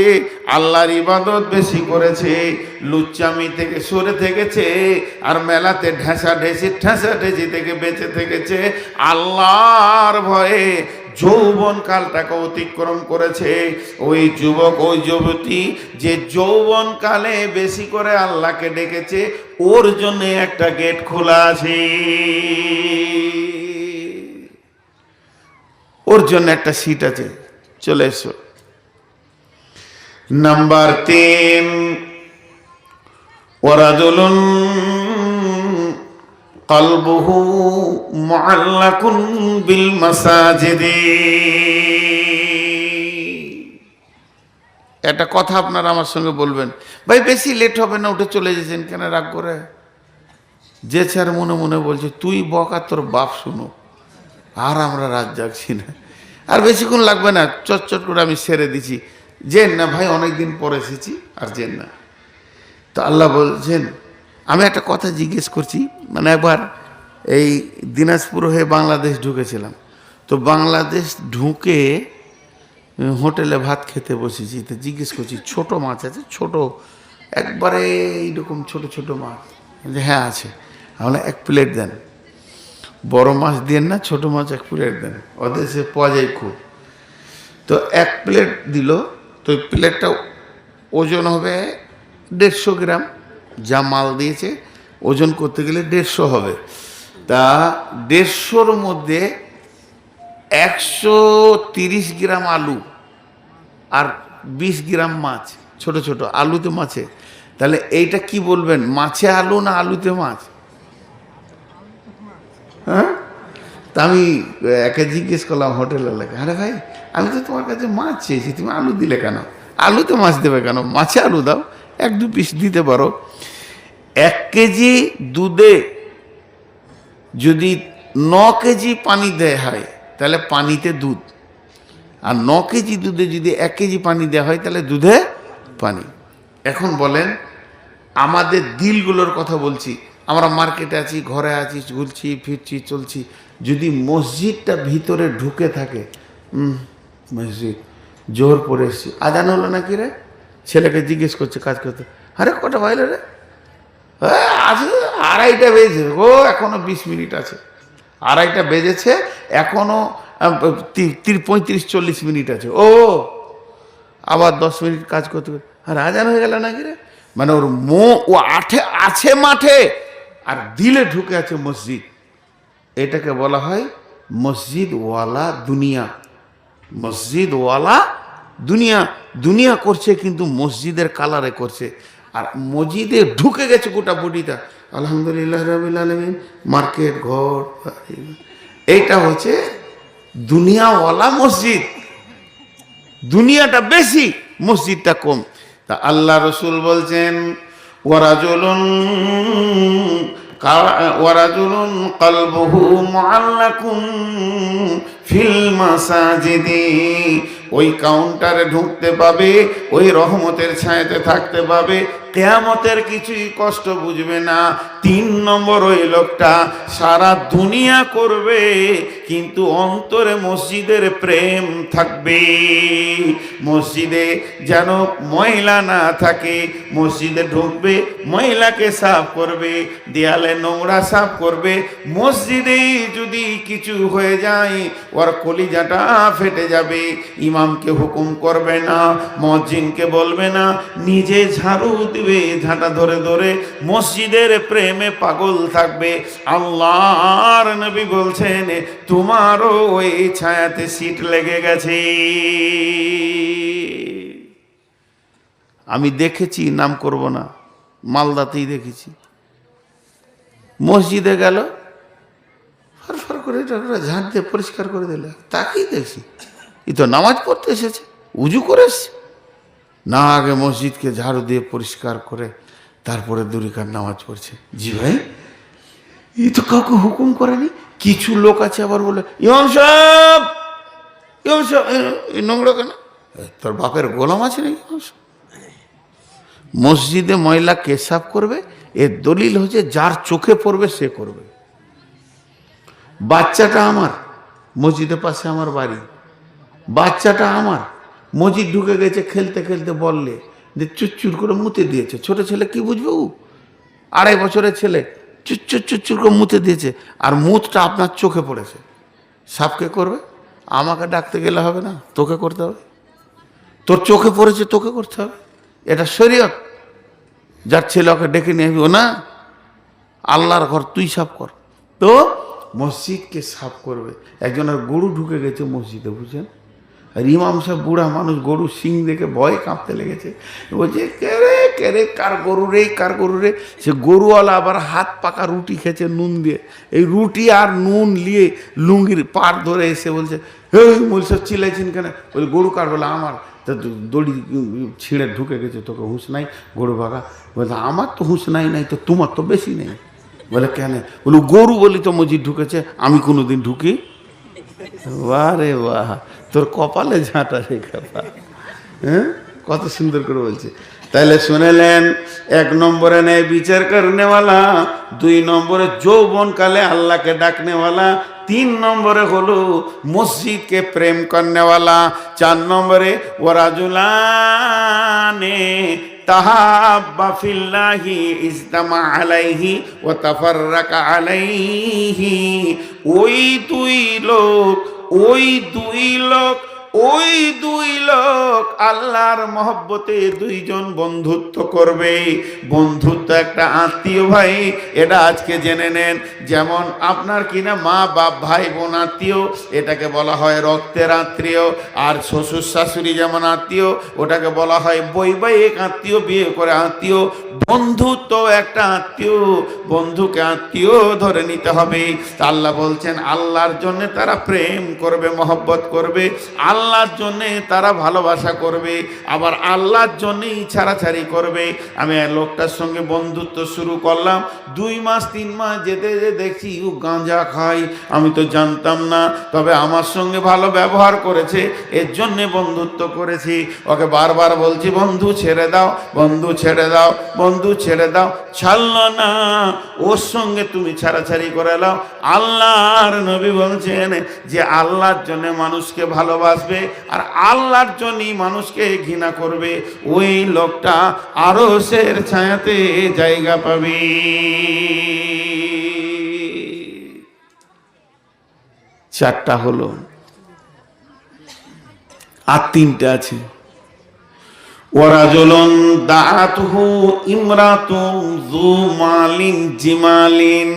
S1: আল্লাহর ইবাদত বেশি করেছে, লুচ্চামি থেকে সরে থেকেছে, আর মেলাতে ঠেসাঠেসি থেকে বেঁচে থেকেছে, আল্লাহর ভয়ে যৌবন কালটাকে অতিক্রম করেছে, ওই যুবক ওই যুবতী যে যৌবন কালে বেশি করে আল্লাহকে ডেকেছে, ওর জন্য একটা গেট খোলা আছে, ওর জন্য একটা সিট আছে, চলে এসো। নাম্বার 3, ওয়ারাজুলুন কলবুহু মুআল্লাকুন বিল মাসাজিদি। একটা কথা আপনারা আমার সঙ্গে বলবেন, ভাই বেশি লেট হবে না, উঠে চলে যেছেন কেন রাগ করে? যে স্যার মনে মনে বলছে তুই বক আর তোর বাপ শুনো, আর আমরা রাত জাগছি না, আর বেশিক্ষণ লাগবে না, চটচট করে আমি সেরে দিছি, যেন না ভাই অনেকদিন পরে এসেছি, আর যেন না। তো আল্লাহ বলছেন, আমি একটা কথা জিজ্ঞেস করছি, মানে একবার এই দিনাজপুর হয়ে বাংলাদেশ ঢুকেছিলাম, তো বাংলাদেশ ঢুকে হোটেলে ভাত খেতে বসেছি, তো জিজ্ঞেস করছি ছোট মাছ আছে, ছোট একবারে এইরকম ছোট ছোট মাছ? হ্যাঁ আছে। আমরা 1 প্লেট দেন, বড় মাছ দেন না, ছোট মাছ 1 প্লেট দেন, ওদের সে পাওয়া যায় খুব। তো 1 প্লেট দিল, তো ওই প্লেটটা ওজন হবে 150 গ্রাম, যা মাল দিয়েছে ওজন করতে গেলে 150 হবে। তা 150-র মধ্যে 130 গ্রাম আলু আর 20 গ্রাম মাছ, ছোট ছোট আলুতে মাছে। তাহলে এইটা কি বলবেন, মাছে আলু না আলুতে মাছ? হ্যাঁ, তা আমি একে জিজ্ঞেস করলাম হোটেলওয়ালাকে, আরে ভাই আমি তো তোমার কাছে মাছ চেয়েছি, তুমি আলু দিলে কেন? আলুতে মাছ দেবে কেন, মাছে আলু দাও, 1-2 পিস দিতে পারো। 1 কেজি দুধে যদি 9 কেজি পানি দেয়া হয় তাহলে পানিতে দুধ, আর 9 কেজি দুধে যদি 1 কেজি পানি দেওয়া হয় তাহলে দুধে পানি। এখন বলেন, আমাদের দিলগুলোর কথা বলছি, আমরা মার্কেটে আছি, ঘরে আছি, ঘুরছি ফিরছি চলছি, যদি মসজিদটা ভিতরে ঢুকে থাকে, মসজিদ জোর পড়ে এসছি, আজান হলো নাকি রে, ছেলেকে জিজ্ঞেস করছে কাজ করতে, আরে কটা বাইলে রে, আছে 2:30 বেজেছে, ও এখনো 20 মিনিট আছে, 2:30 বেজেছে, এখনো 35-40 মিনিট আছে, ও আবার 10 মিনিট কাজ করতে, আর আজান হয়ে গেল নাকি রে। মানে ওর ও আছে মাঠে আর দিলে ঢুকে আছে মসজিদ। এটাকে বলা হয় মসজিদওয়ালা দুনিয়া। মসজিদওয়ালা দুনিয়া, দুনিয়া করছে কিন্তু মসজিদের কালারে করছে, আর মসজিদে ঢুকে গেছে গোটা বডিটা, আলহামদুলিল্লাহ রাব্বিল আলামিন, মার্কেট ঘর, এইটা হচ্ছে দুনিয়াওয়ালা মসজিদ। দুনিয়াটা বেশি, মসজিদটা কম। তা আল্লাহ রসুল বলছেন, ওয়ারাজুলুন কলবুহু মুআল্লাকুন ফিল মাসাজিদি, ওই কাউন্টারে ঢুকতে পাবে, ওই রহমতের ছায়াতে থাকতে পাবে, কিয়ামতের কিছুই কষ্ট বুঝবে না। 3 নম্বর, ওই লোকটা সারা দুনিয়া করবে কিন্তু অন্তরে মসজিদের প্রেম থাকবে। মসজিদে যেন ময়লা না থাকে, মসজিদে ঢুকবে ময়লাকে সাফ করবে, দেয়ালে নোংরা সাফ করবে। মসজিদে যদি কিছু হয়ে যায় ওর কলিজাটা ফেটে যাবে, ইমামকে হুকুম করবে না, মুয়াজ্জিনকে বলবে না, নিজে ঝাড়ু দিবে, ঝাঁটা ধরে ধরে মসজিদের প্রেমে পাগল থাকবে। আল্লাহর নবী বলছেন, তোমারও ওই ছায়াতে সিট লেগে গেছে। আমি দেখেছি, নাম করব না, মালদাতেই দেখেছি, মসজিদে গেল, ফরফর করে ঝাঁট দিয়ে পরিষ্কার করে দিলে, তাকেই দেখছি ই তো নামাজ পড়তে এসেছে, উজু করে এসছে না, আগে মসজিদকে ঝাড়ু দিয়ে পরিষ্কার করে তারপরে 2 রাকাত নামাজ পড়ছে। জি ভাই, এই তো কাউকে হুকুম করেনি। কিছু লোক আছে আবার বলে, ইমাম সাহেব নোংরা কেন, তোর বাপের গোলাম আছে নাকি? মসজিদে ময়লা কে সাফ করবে? এর দলিল হচ্ছে যার চোখে পড়বে সে করবে। বাচ্চাটা আমার, মসজিদের পাশে আমার বাড়ি, বাচ্চাটা আমার, মসজিদ ঢুকে গেছে, খেলতে খেলতে বললে যে চুরচুর করে মুতে দিয়েছে। ছোট ছেলে কি বুঝবে, ও 2.5 বছরের ছেলে চুরচুর চুরচুর করে মুতে দিয়েছে, আর মুতটা আপনার চোখে পড়েছে, সাফ কে করবে? আমাকে ডাকতে গেলে হবে না, তোকে করতে হবে। তোর চোখে পড়েছে, তোকে করতে হবে, এটা শরীয়ত। যার ছেলে ওকে ডেকে নিয়ে আসবি, ও না, আল্লাহর ঘর তুই সাফ কর। তো মসজিদকে সাফ করবে। একজনের গরু ঢুকে গেছে মসজিদে, বুঝছেন, আর ইমাম সাহেব বুড়া মানুষ, গরু সিং দেখে ভয়ে কাঁপতে লেগেছে। বলছে কে রে, কার গরু রে, কার গরু রে। সে গরুওয়ালা আবার হাত পাকা রুটি খেয়েছে নুন দিয়ে, এই রুটি আর নুন নিয়ে লুঙ্গির পাড় ধরে এসে বলছে, এই মূল সব চিল্লাইছেন কেন? বলে গরু কার? বলে আমার। তা দড়ি ছিঁড়ে ঢুকে গেছে, তোকে হুঁশ নাই, গরু ভাগা। বলছে আমার তো হুঁশ নাই, তো তোমার তো বেশি নেই। বলে কেন? বলে গরু বলি তো মসজিদ ঢুকেছে, আমি কোনোদিন ঢুকি? বাহ রে বাহ, তোর কপালে ঝাঁটা রে খাপা। হ্যাঁ, কত সুন্দর করে বলছে। তাইলে শুনেলেন, 1 নম্বরে নেই বিচার করনেওয়ালা, 2 নম্বরে যৌবনকালে আল্লাহকে ডাকনেওয়ালা, 3 নম্বরে হলো মসজিদকে প্রেম করনেওয়ালা, 4 নম্বরে ওয়ারাজুলানে তাহাব্বা ফিল্লাহি ইজতামা আলাইহি ওয়া তাফাররাকা আলাইহি। ওই দুই লোক আল্লাহর মহব্বতে 2 জন বন্ধুত্ব করবে। বন্ধুত্ব একটা আত্মীয় ভাই, এটা আজকে জেনে নেন। যেমন আপনার কিনা মা বাপ ভাই বোন আত্মীয়, এটাকে বলা হয় রক্তের আত্মীয়। আর শ্বশুর শাশুড়ি যেমন আত্মীয়, ওটাকে বলা হয় বৈবাহিক আত্মীয়, বিয়ে করে আত্মীয়। বন্ধুত্ব একটা আত্মীয়, বন্ধুকে আত্মীয় ধরে নিতে হবে। আল্লাহ বলছেন আল্লাহর জন্য তারা প্রেম করবে, মহব্বত করবে, আল্লাহর জন্যে তারা ভালোবাসা করবে, আবার আল্লাহর জন্যেই ছাড়াছাড়ি করবে। আমি লোকটার সঙ্গে বন্ধুত্ব শুরু করলাম, 2 মাস 3 মাস যেতে যেতে দেখছি ও গাঁজা খাই, আমি তো জানতাম না, তবে আমার সঙ্গে ভালো ব্যবহার করেছে, এর জন্যে বন্ধুত্ব করেছি। ওকে বারবার বলছি বন্ধু ছেড়ে দাও, বন্ধু ছেড়ে দাও, বন্ধু ছেড়ে দাও, ছাড়লো না। ওর সঙ্গে তুমি ছাড়াছাড়ি করে নাও। আল্লাহর নবী বলছেন যে আল্লাহর জন্য মানুষকে ভালোবাসবে আর আল্লাহর জন্যই মানুষকে ঘৃণা করবে, ওই লোকটা আরশের ছায়াতে জায়গা পাবে। 4টা হলো, আর 3টা আছে। ওয়ারাজুলুন দাআতুহু ইমরাতুন যু মালিন জিমালিন।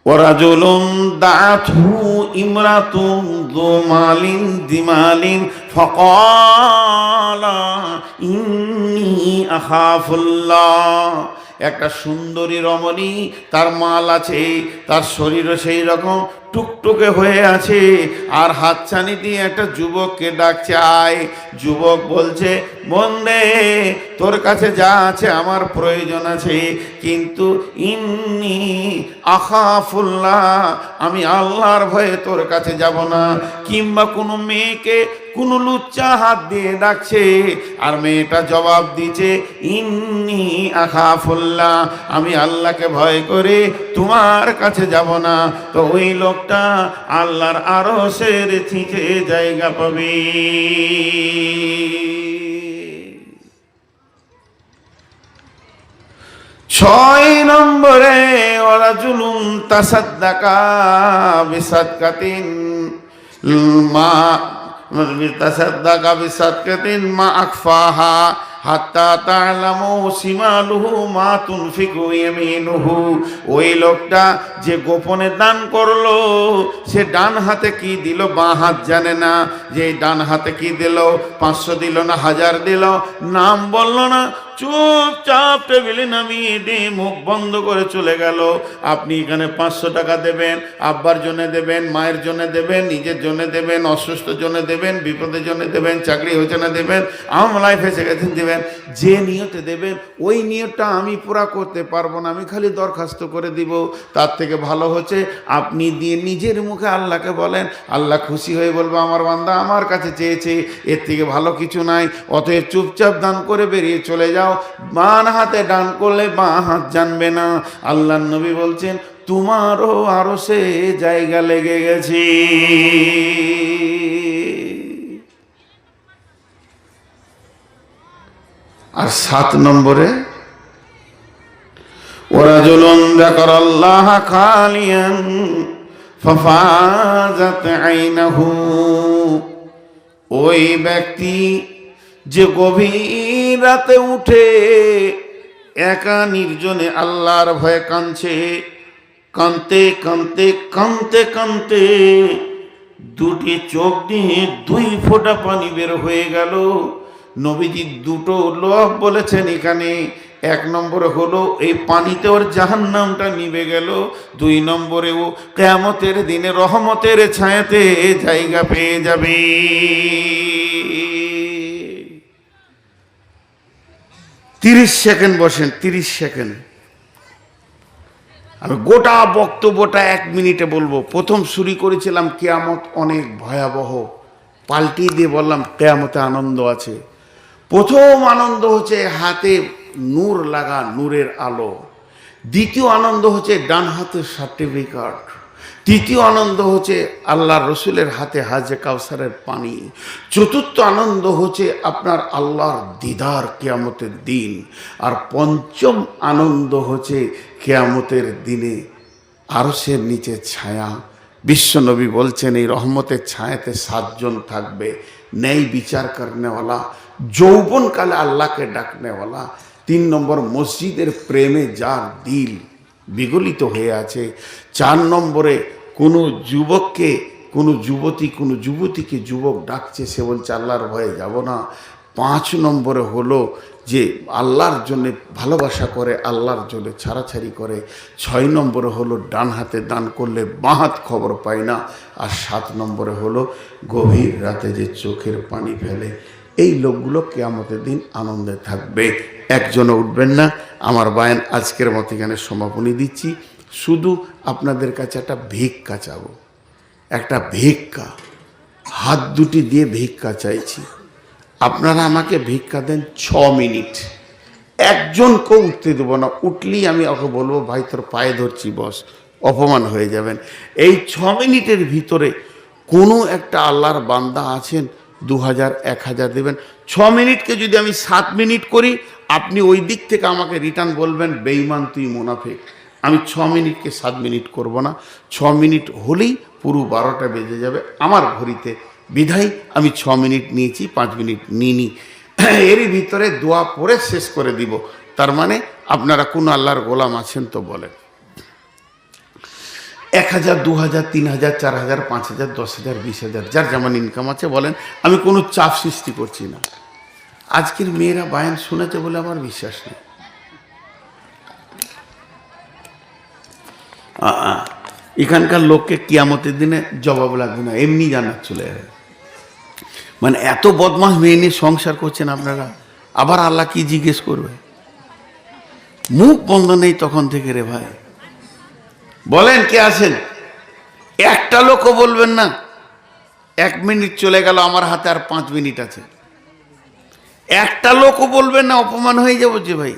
S1: ওয়ারাজুলুন দাআতুহু ইমরাতুন যু মালিন জিমালিন ফাকালা ইন্নী আখাফুল্লাহ। একটা সুন্দরী রমণী, তার মাল আছে, তার শরীরও সেই রকম টুকটুকে হয়ে আছে, আর হাতছানি দিয়ে একটা যুবককে ডাকছে আয়। যুবক বলছে বন্দে তোর কাছে যা আছে আমার প্রয়োজন আছে, কিন্তু ইন্নী আখাফুল্লাহ, আমি আল্লাহর ভয়ে তোর কাছে যাব না। কিংবা কোনো মেয়েকে কোনো লুচ্চা হাত দিয়ে ডাকছে, আর মেয়েটা জবাব দিচ্ছে ইন্নী আখাফুল্লাহ, আমি আল্লাহকে ভয় করে তোমার কাছে যাব না। তো ওই লোকটা আল্লাহর আরশের নিচে জায়গা পাবে। 6 নম্বরে ওয়ারাজুলুন তাসাদ্দাকা বিসাদকাতিন মা তাসাদ্দাকা বিসাদকাতিন মা আখফাহা হাত্তা তা'লামু শিমালুহু মা তুনফিকু ইয়ামিনুহু। ওই লোকটা যে গোপনে দান করলো, সে ডান হাতে কি দিল বাঁ হাত জানে না, যে ডান হাতে কি দিল, 500 দিল না 1000 দিল, নাম বলল না, চুপচাপ টেবিলে নামিয়ে দিয়ে মুখ বন্ধ করে চলে গেল। আপনি এখানে 500 টাকা দেবেন, আব্বার জন্য দেবেন, মায়ের জন্য দেবেন, নিজের জন্য দেবেন, অসুস্থ জন্য দেবেন, বিপদের জন্য দেবেন, চাকরি হয়েছে না দেবেন, আমলায় ফেসে গেছেন দেবেন। যে নিয়তে দেবেন ওই নিয়তটা আমি পুরা করতে পারবো না, আমি খালি দরখাস্ত করে দিব। তার থেকে ভালো হচ্ছে আপনি দিয়ে নিজের মুখে আল্লাহকে বলেন, আল্লাহ খুশি হয়ে বলবো আমার বান্দা আমার কাছে চেয়েছে, এর থেকে ভালো কিছু নাই। অতএব চুপচাপ দান করে বেরিয়ে চলে যাও। বাঁ হাতে দান করলে বাঁ হাত জানবে না। আল্লাহর নবী বলছেন তোমারও আরশে জায়গা লেগে গেছে। আর 7 নম্বরে ওয়ারাজুলুন যাকারাল্লাহা খালিয়ান ফাফাজাত আইনাহু, ওই ব্যক্তি যে গভীর রাতে উঠে একা নির্জনে আল্লাহর ভয়ে কাঁদছে, কাঁদতে কাঁদতে কাঁদতে কাঁদতে দুটি চোখ দিয়ে 2 ফোঁটা পানি বের হয়ে গেল। নবীজি দুটো লোক বলেছেন এখানে। 1 নম্বরে হলো এই পানিতে ওর জাহান্নামটা নিভে গেল, 2 নম্বরে ও কিয়ামতের দিনে রহমতের ছায়াতে জায়গা পেয়ে যাবে। 30 সেকেন্ড বসেন, 30 সেকেন্ড। আমি গোটা বক্তব্যটা 1 মিনিটে বলবো। প্রথম শুরু করেছিলাম কিয়ামত অনেক ভয়াবহ, পাল্টিয়ে দিয়ে বললাম কিয়ামতে আনন্দ আছে। প্রথম আনন্দ হচ্ছে হাতে নূর লাগা, নূরের আলো। দ্বিতীয় আনন্দ হচ্ছে ডান হাতের সার্টিফিকেট। তৃতীয় আনন্দ হচ্ছে আল্লাহর রসুলের হাতে হাজে কাউসারের পানি। চতুর্থ আনন্দ হচ্ছে আপনার আল্লাহর দিদার কিয়ামতের দিন। আর পঞ্চম আনন্দ হচ্ছে কিয়ামতের দিনে আরশের নিচে ছায়া। বিশ্বনবী বলছেন এই রহমতের ছায়াতে 7 জন থাকবে। ন্যায় বিচার করনেওয়ালা, যৌবনকালে আল্লাহকে ডাকনেওয়ালা। 3 নম্বর মসজিদের প্রেমে যার দিল বিগলিত হয়ে আছে। 4 নম্বরে কোনো যুবককে, কোনো যুবতী, কোনো যুবতীকে যুবক ডাকছে, সে বলছে আল্লাহর ভয়ে যাব না। 5 নম্বরে হলো যে আল্লাহর জন্য ভালোবাসা করে, আল্লাহর জন্য ছাড়াছাড়ি করে। 6 নম্বরে হলো ডান হাতে দান করলে বাঁ হাত খবর পায় না। আর 7 নম্বরে হলো গভীর রাতে যে চোখের পানি ফেলে। এই লোকগুলো কিয়ামতের দিন আনন্দে থাকবে। একজনও উঠবেন না। আমার বায়ান আজকের মতো এখানে সমাপনী দিচ্ছি। শুধু আপনাদের কাছে একটা ভিক্ষা চাবো, একটা ভিক্ষা, হাত দুটি দিয়ে ভিক্ষা চাইছি। আপনারা আমাকে ভিক্ষা দেন 6 মিনিট। একজনকেও উঠতে দেবো না। উঠলেই আমি ওকে বলবো ভাই তোর পায়ে ধরছি বস, অপমান হয়ে যাবেন। এই 6 মিনিটের ভিতরে কোনো একটা আল্লাহর বান্দা আছেন 2000 1000 দেবেন। 6 মিনিটকে যদি আমি 7 মিনিট করি, আপনি ওই দিক থেকে আমাকে রিটার্ন বলবেন বেঈমান তুই মুনাফিক। আমি 6 মিনিটকে 7 মিনিট করব না। 6 মিনিট হলেই পুরো 12টা বেজে যাবে আমার ঘড়িতে। বিধায় আমি 6 মিনিট নিয়েছি, 5 মিনিট নিইনি। এরই ভিতরে দোয়া পড়ে শেষ করে দিব। তার মানে আপনারা কোন আল্লাহর গোলাম আছেন তো বলেন। 1000 2000 3000 4000 5000 10000 20000 যার যেমন ইনকাম আছে বলেন। আমি কোনো চাপ সৃষ্টি করছি না। আজকের মেয়েরা বায়ান শুনেছে বলে আমার বিশ্বাস নেই। এখানকার লোককে কিয়ামতের দিনে জবাব লাগবে না, এমনি জান্নাত চলে যাবে। মানে এত বদমাশ মেয়ে নিয়ে সংসার করছেন আপনারা, আবার আল্লাহ কি জিজ্ঞেস করবে? মুখ বন্ধ নেই তখন থেকে রে ভাই। বলেন কে আছেন? একটা লোকও বলবেন না 1 মিনিট চলে গেল আমার হাতে আর 5 মিনিট আছে। একটা লোকও বলবেন না অপমান হয়ে যাবো যে ভাই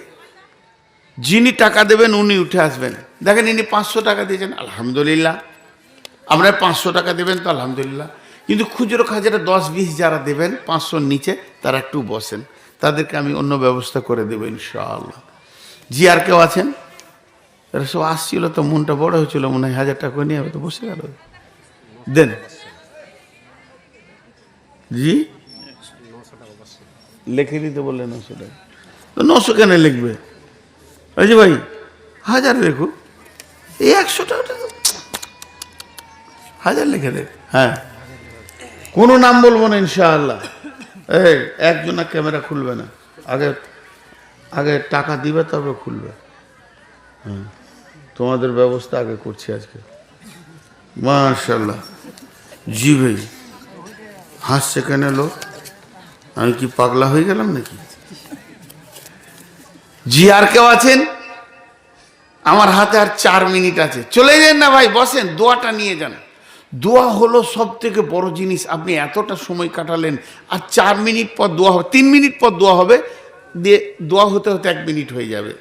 S1: যিনি টাকা দেবেন উনি উঠে আসবেন। দেখেন ইনি 500 টাকা দিয়েছেন, আলহামদুলিল্লাহ। আপনার 500 টাকা দেবেন তো আলহামদুলিল্লাহ। কিন্তু খুচরো খাজারা 10-20 যারা দেবেন 500-র নিচে, তারা একটু বসেন, তাদেরকে আমি অন্য ব্যবস্থা করে দেবো ইনশাআল্লাহ। জি আর কেউ আছেন? তারা সব আসছিল তো, মনটা বড় হয়েছিল, মনে হয় 1000 টাকা নিয়ে তো বসে গেল। দেন জি, লিখে দিতে বললেন 900 টাকা। তো 900 কেন লিখবে? ওই যে ভাই 1000 লেখো, এই 100 টাকাটা 1000 লিখে দেখ। হ্যাঁ, কোনো নাম বলবো না ইনশাআল্লাহ। এই একজনা ক্যামেরা খুলবে না, আগে আগে টাকা দিবে তবে খুলবে। হ্যাঁ, তোমাদের ব্যবস্থা আগে করছি আজকে। মাশাআল্লাহ। জি ভাই হাসছে কেন লোক? আমি কি পাগলা হয়ে গেলাম নাকি? জি আর কেউ আছেন? আমার হাতে আর 4 মিনিট আছে। চলে যান না ভাই, বসেন, দোয়াটা নিয়ে যান। দোয়া হলো সব থেকে বড় জিনিস। আপনি এতটা সময় কাটালেন, আর 4 মিনিট পর দোয়া হবে, 3 মিনিট পর দোয়া হবে, দিয়ে দোয়া হতে হতে 1 মিনিট হয়ে যাবে।